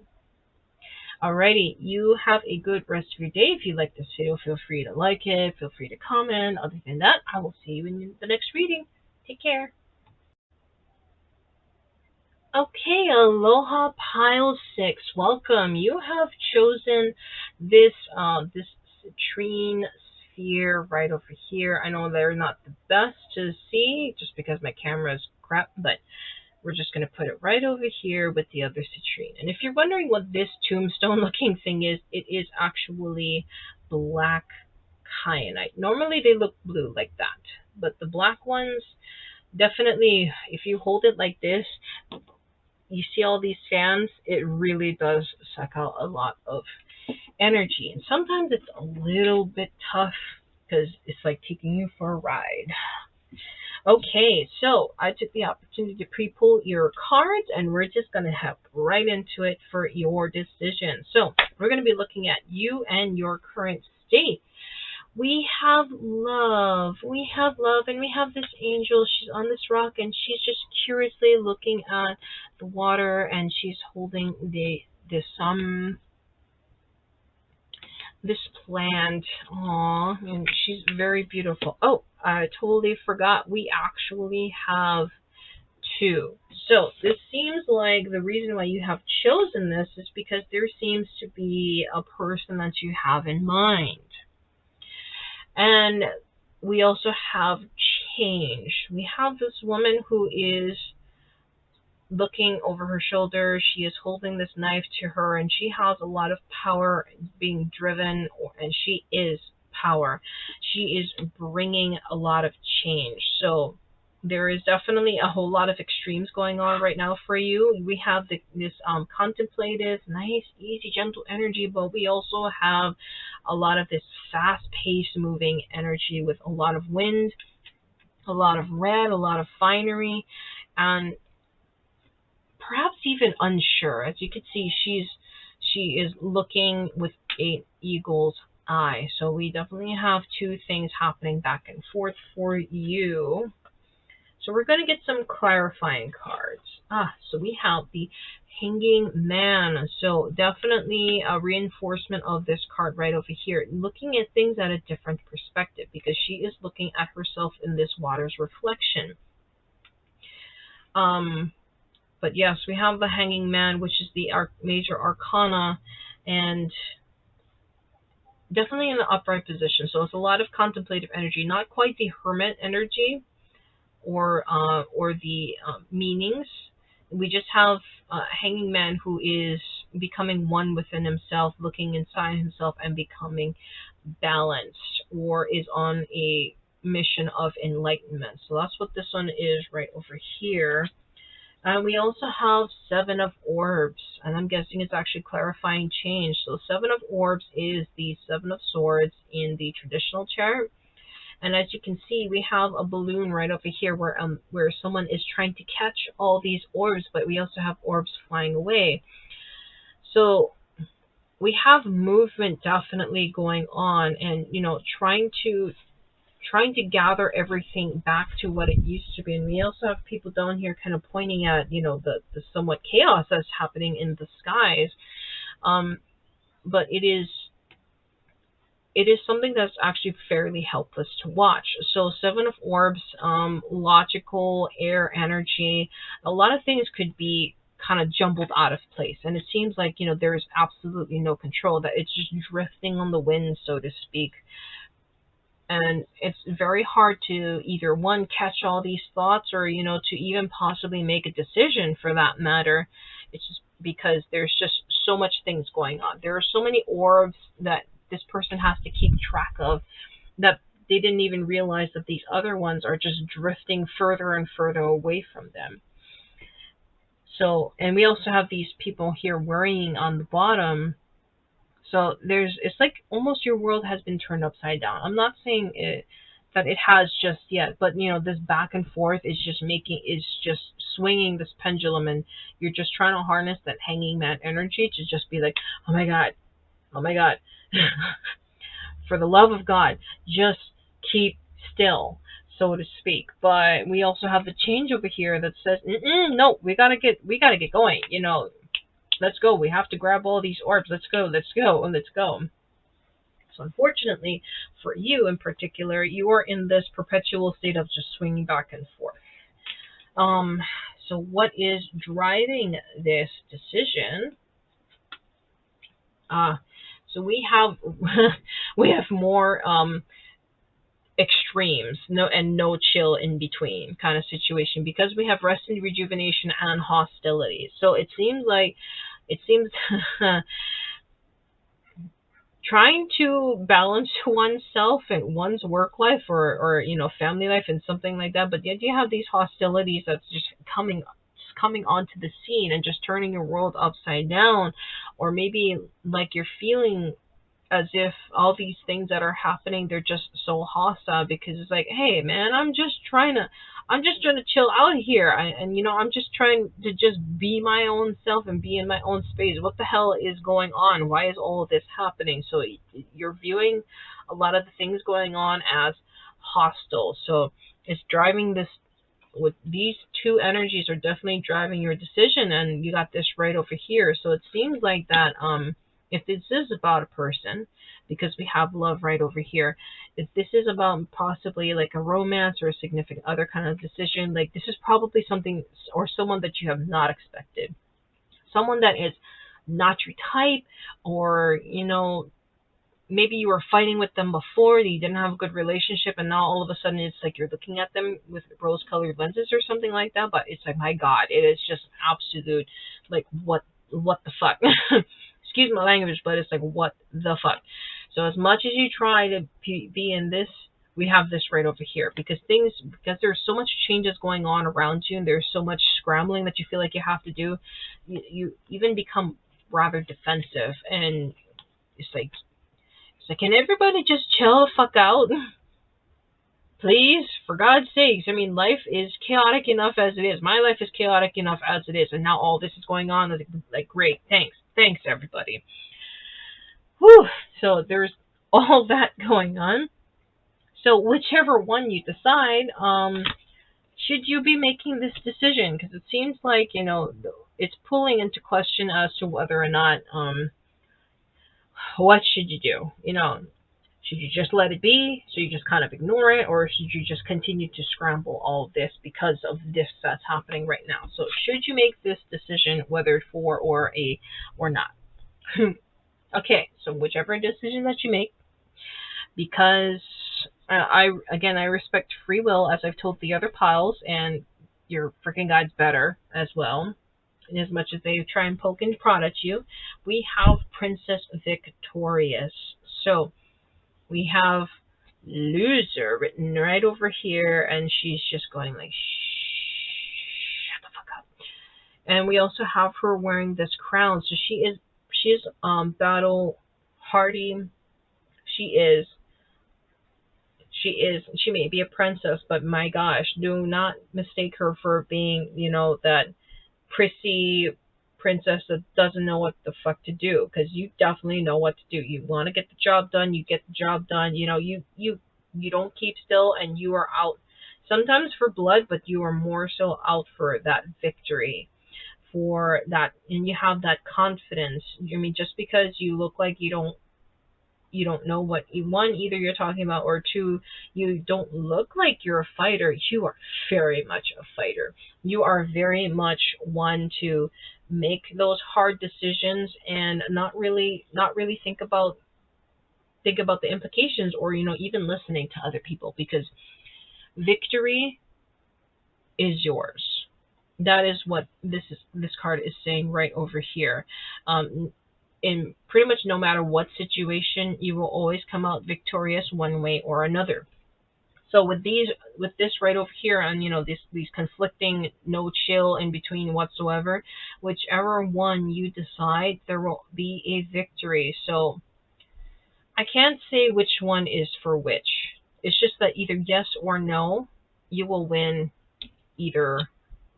Alrighty, you have a good rest of your day. If you like this video, feel free to like it, feel free to comment. Other than that, I will see you in the next reading. Take care. Okay, Aloha Pile 6. Welcome. You have chosen this citrine sphere right over here. I know they're not the best to see just because my camera is crap, but we're just going to put it right over here with the other citrine. And if you're wondering what this tombstone looking thing is, it is actually black kyanite. Normally they look blue like that, but the black ones, definitely, if you hold it like this, you see all these fans, it really does suck out a lot of energy. And sometimes it's a little bit tough because it's like taking you for a ride. Okay, so I took the opportunity to pre-pull your cards, and we're just going to hop right into it for your decision. So we're going to be looking at you and your current state. We have love, and we have this angel. She's on this rock, and she's just curiously looking at the water, and she's holding this plant. Aww, and she's very beautiful. Oh, I totally forgot. We actually have two. So this seems like the reason why you have chosen this is because there seems to be a person that you have in mind. And we also have change. We have this woman who is looking over her shoulder. She is holding this knife to her, and she has a lot of power being driven, and she is power. She is bringing a lot of change. So there is definitely a whole lot of extremes going on right now for you. We have this contemplative, nice, easy, gentle energy, but we also have a lot of this fast-paced moving energy with a lot of wind, a lot of red, a lot of finery, and perhaps even unsure. As you can see, she is looking with an eagle's eye. So we definitely have two things happening back and forth for you. So we're going to get some clarifying cards. So we have the Hanging Man. So definitely a reinforcement of this card right over here. Looking at things at a different perspective, because she is looking at herself in this water's reflection. But yes, we have the Hanging Man, which is the major arcana, and definitely in the upright position. So it's a lot of contemplative energy, not quite the hermit energy or the meanings. We just have a Hanging Man who is becoming one within himself, looking inside himself and becoming balanced, or is on a mission of enlightenment. So that's what this one is right over here. And we also have Seven of Orbs, and I'm guessing it's actually clarifying change. So Seven of Orbs is the Seven of Swords in the traditional chart. And as you can see, we have a balloon right over here where someone is trying to catch all these orbs, but we also have orbs flying away. So we have movement definitely going on, and trying to gather everything back to what it used to be. And we also have people down here kind of pointing at the somewhat chaos that's happening in the skies. But it is it is something that's actually fairly helpless to watch. So Seven of Orbs, logical, air energy, a lot of things could be kind of jumbled out of place. And it seems like, there's absolutely no control, that it's just drifting on the wind, so to speak. And it's very hard to either one, catch all these thoughts, or to even possibly make a decision for that matter. It's just because there's just so much things going on. There are so many orbs that this person has to keep track of, that they didn't even realize that these other ones are just drifting further and further away from them. So, and we also have these people here worrying on the bottom. So it's like almost your world has been turned upside down. I'm not saying that it has just yet, but this back and forth is just swinging this pendulum, and you're just trying to harness that hanging man energy to just be like, oh my god, oh my god, for the love of God, just keep still, so to speak. But we also have the change over here that says, no, we gotta get going. Let's go. We have to grab all these orbs. Let's go. Let's go. And let's go. So unfortunately, for you in particular, you are in this perpetual state of just swinging back and forth. So what is driving this decision? So we have more extremes, no chill in between kind of situation, because we have rest and rejuvenation and hostility. So it seems trying to balance oneself and one's work life, or family life and something like that, but yet you have these hostilities that's just coming onto the scene and just turning your world upside down. Or maybe like you're feeling as if all these things that are happening, they're just so hostile, because it's like, hey man, I'm just trying to chill out here, and I'm just trying to just be my own self and be in my own space. What the hell is going on? Why is all of this happening? So you're viewing a lot of the things going on as hostile. So it's driving this, with these two energies are definitely driving your decision, and you got this right over here. So it seems like that if this is about a person, because we have love right over here, if this is about possibly like a romance or a significant other kind of decision, like this is probably something or someone that you have not expected. Someone that is not your type, or maybe you were fighting with them before, you didn't have a good relationship, and now all of a sudden it's like you're looking at them with rose-colored lenses or something like that. But it's like, my God, it is just absolute, like, what the fuck? Excuse my language, but it's like, what the fuck? So as much as you try to be in this, we have this right over here, because there's so much changes going on around you, and there's so much scrambling that you feel like you have to do. You even become rather defensive, and it's like, can everybody just chill the fuck out? Please, for God's sakes. I mean, life is chaotic enough as it is. My life is chaotic enough as it is, and now all this is going on. Like, great, thanks everybody. Whew. So there's all that going on. So whichever one you decide, should you be making this decision? Because it seems like, it's pulling into question as to whether or not, what should you do? Should you just let it be? Should you just kind of ignore it? Or should you just continue to scramble all of this because of this that's happening right now? So should you make this decision, whether for or not? Okay, so whichever decision that you make, because I respect free will, as I've told the other piles, and your freaking guide's better as well. And as much as they try and poke and prod at you, we have Princess Victorious. So we have loser written right over here, and she's just going like, shut the fuck up. And we also have her wearing this crown. So she is battle hardy. She may be a princess, but my gosh, do not mistake her for being, that prissy princess that doesn't know what the fuck to do, because you definitely know what to do. You want to get the job done, you get the job done. You don't keep still, and you are out sometimes for blood, but you are more so out for that victory, for that, and you have that confidence. I mean, just because you look like you don't you don't know what one either you're talking about, or two, you don't look like you're a fighter. You are very much a fighter. You are very much one to make those hard decisions and not really think about the implications, or even listening to other people, because victory is yours. That is what this card is saying right over here. In pretty much no matter what situation, you will always come out victorious one way or another. So with this right over here, and these conflicting no chill in between whatsoever, whichever one you decide, there will be a victory. So I can't say which one is for which. It's just that either yes or no, you will win either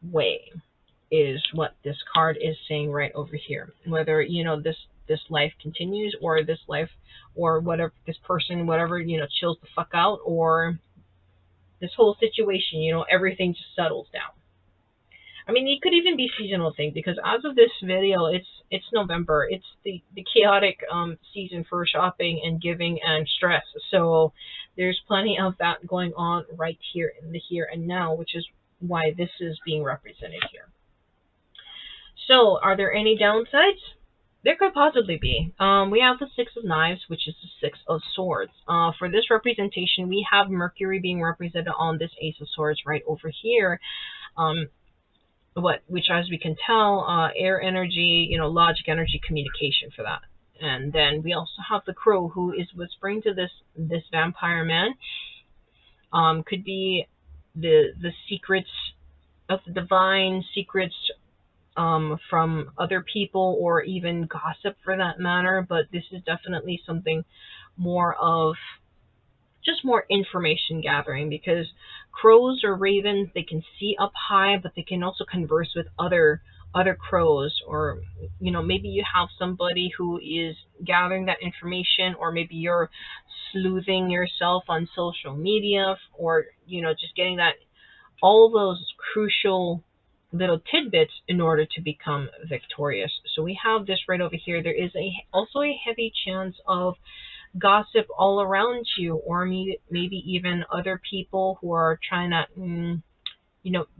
way, is what this card is saying right over here. Whether this life continues, or this life, or whatever, this person, whatever, chills the fuck out, or this whole situation, everything just settles down. I mean, it could even be seasonal thing, because as of this video, it's November. It's the chaotic season for shopping and giving and stress. So there's plenty of that going on right here in the here and now, which is why this is being represented here. So, are there any downsides? There could possibly be. We have the Six of Knives, which is the Six of Swords. For this representation, we have Mercury being represented on this Ace of Swords right over here. Which, as we can tell, air energy, logic energy, communication for that. And then we also have the Crow, who is whispering to this vampire man. Could be the secrets of the divine, secrets from other people, or even gossip for that matter. But this is definitely something more of just more information gathering, because crows or ravens, they can see up high, but they can also converse with other crows, or maybe you have somebody who is gathering that information, or maybe you're sleuthing yourself on social media, or just getting that all those crucial little tidbits in order to become victorious. So we have this right over here. There is also a heavy chance of gossip all around you, or maybe even other people who are trying to,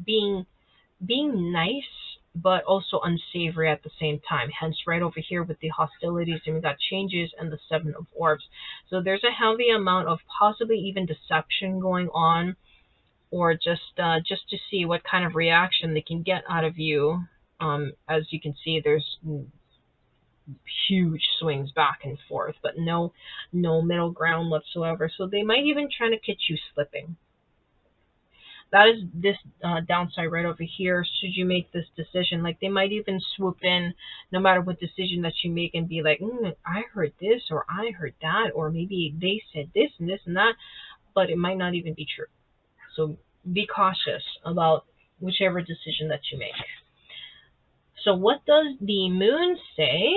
being nice, but also unsavory at the same time. Hence, right over here with the hostilities, and we got changes and the Seven of Orbs. So there's a heavy amount of possibly even deception going on, or just to see what kind of reaction they can get out of you. As you can see, there's huge swings back and forth, but no middle ground whatsoever. So they might even try to catch you slipping. That is this downside right over here. Should you make this decision, like they might even swoop in no matter what decision that you make, and be like, I heard this, or I heard that, or maybe they said this and this and that, but it might not even be true. So be cautious about whichever decision that you make. So what does the moon say?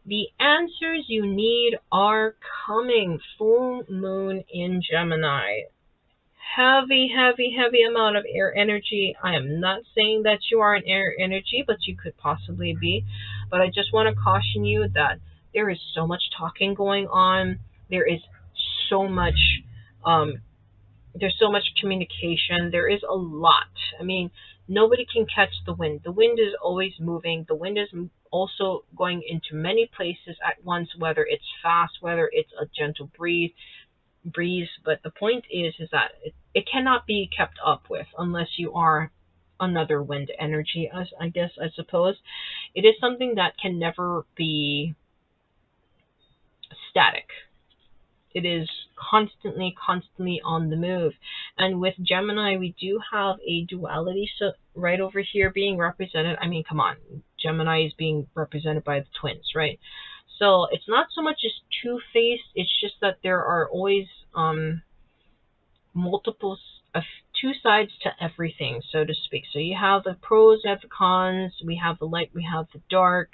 The answers you need are coming. Full moon in Gemini. Heavy amount of air energy. I am not saying that you are an air energy, but you could possibly be. But I just want to caution you that there is so much talking going on. There is so much there's so much communication. There is a lot. I mean, nobody can catch the wind. The wind is always moving. The wind is also going into many places at once, whether it's fast, whether it's a gentle breeze. But the point is that it cannot be kept up with unless you are another wind energy, I suppose. It is something that can never be static. It is constantly on the move. And with Gemini, we do have a duality, so right over here being represented. I mean, come on, Gemini is being represented by the twins, right? So it's not so much as two-faced. It's just that there are always multiple, two sides to everything, so to speak. So you have the pros, you have the cons, we have the light, we have the dark,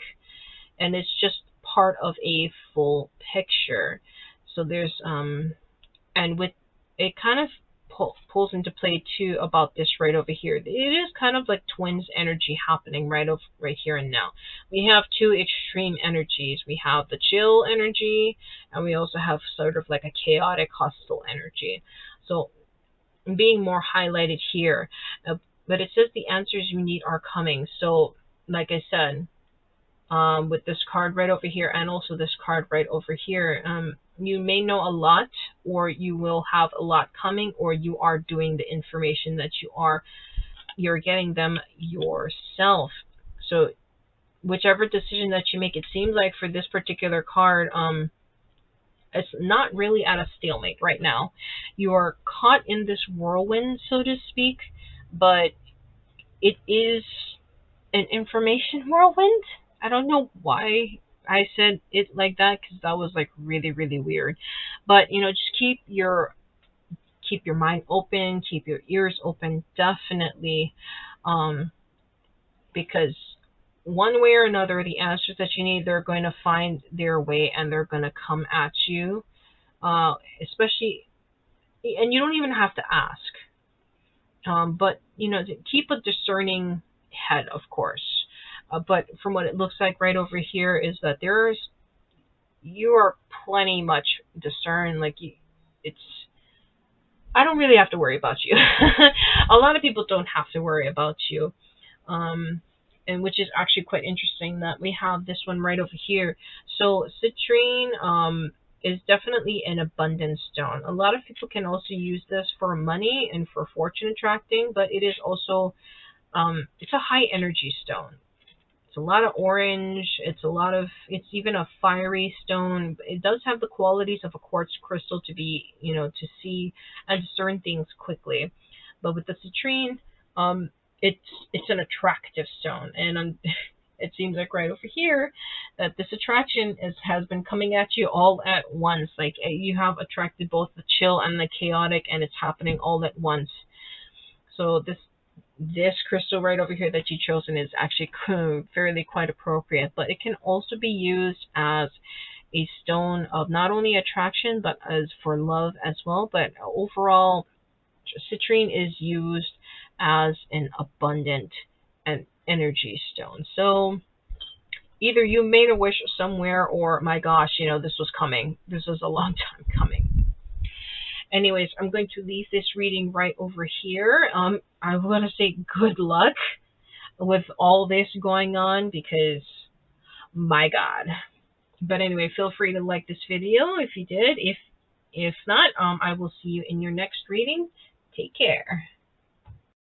and it's just part of a full picture. So there's and with it kind of pulls into play too about this right over here. It is kind of like twins energy happening right here and now. We have two extreme energies. We have the chill energy, and we also have sort of like a chaotic hostile energy. So being more highlighted here. But it says the answers you need are coming. So like I said, with this card right over here and also this card right over here, you may know a lot, or you will have a lot coming, or you are doing the information that you're getting them yourself. So whichever decision that you make, it seems like for this particular card, it's not really at a stalemate right now. You are caught in this whirlwind, so to speak, but it is an information whirlwind. I don't know why I said it like that, because that was like really, really weird. But just keep your mind open, keep your ears open, definitely, because one way or another, the answers that you need, they're going to find their way and they're going to come at you, especially, and you don't even have to ask. But to keep a discerning head, of course. But from what it looks like right over here is that you are plenty much discerned. Like it's, I don't really have to worry about you. A lot of people don't have to worry about you. And which is actually quite interesting that we have this one right over here. So citrine is definitely an abundance stone. A lot of people can also use this for money and for fortune attracting, but it is also it's a high energy stone. It's a lot of orange. It's even a fiery stone. It does have the qualities of a quartz crystal to be, to see and discern things quickly. But with the citrine, it's an attractive stone, and it seems like right over here that this attraction has been coming at you all at once. Like you have attracted both the chill and the chaotic, and it's happening all at once. So this crystal right over here that you've chosen is actually fairly quite appropriate, but it can also be used as a stone of not only attraction but as for love as well. But overall, citrine is used as an abundant and energy stone. So either you made a wish somewhere, or my gosh, this was coming. This was a long time coming. Anyways, I'm going to leave this reading right over here. I want to say good luck with all this going on, because my God. But anyway, feel free to like this video if you did. If not, I will see you in your next reading. Take care.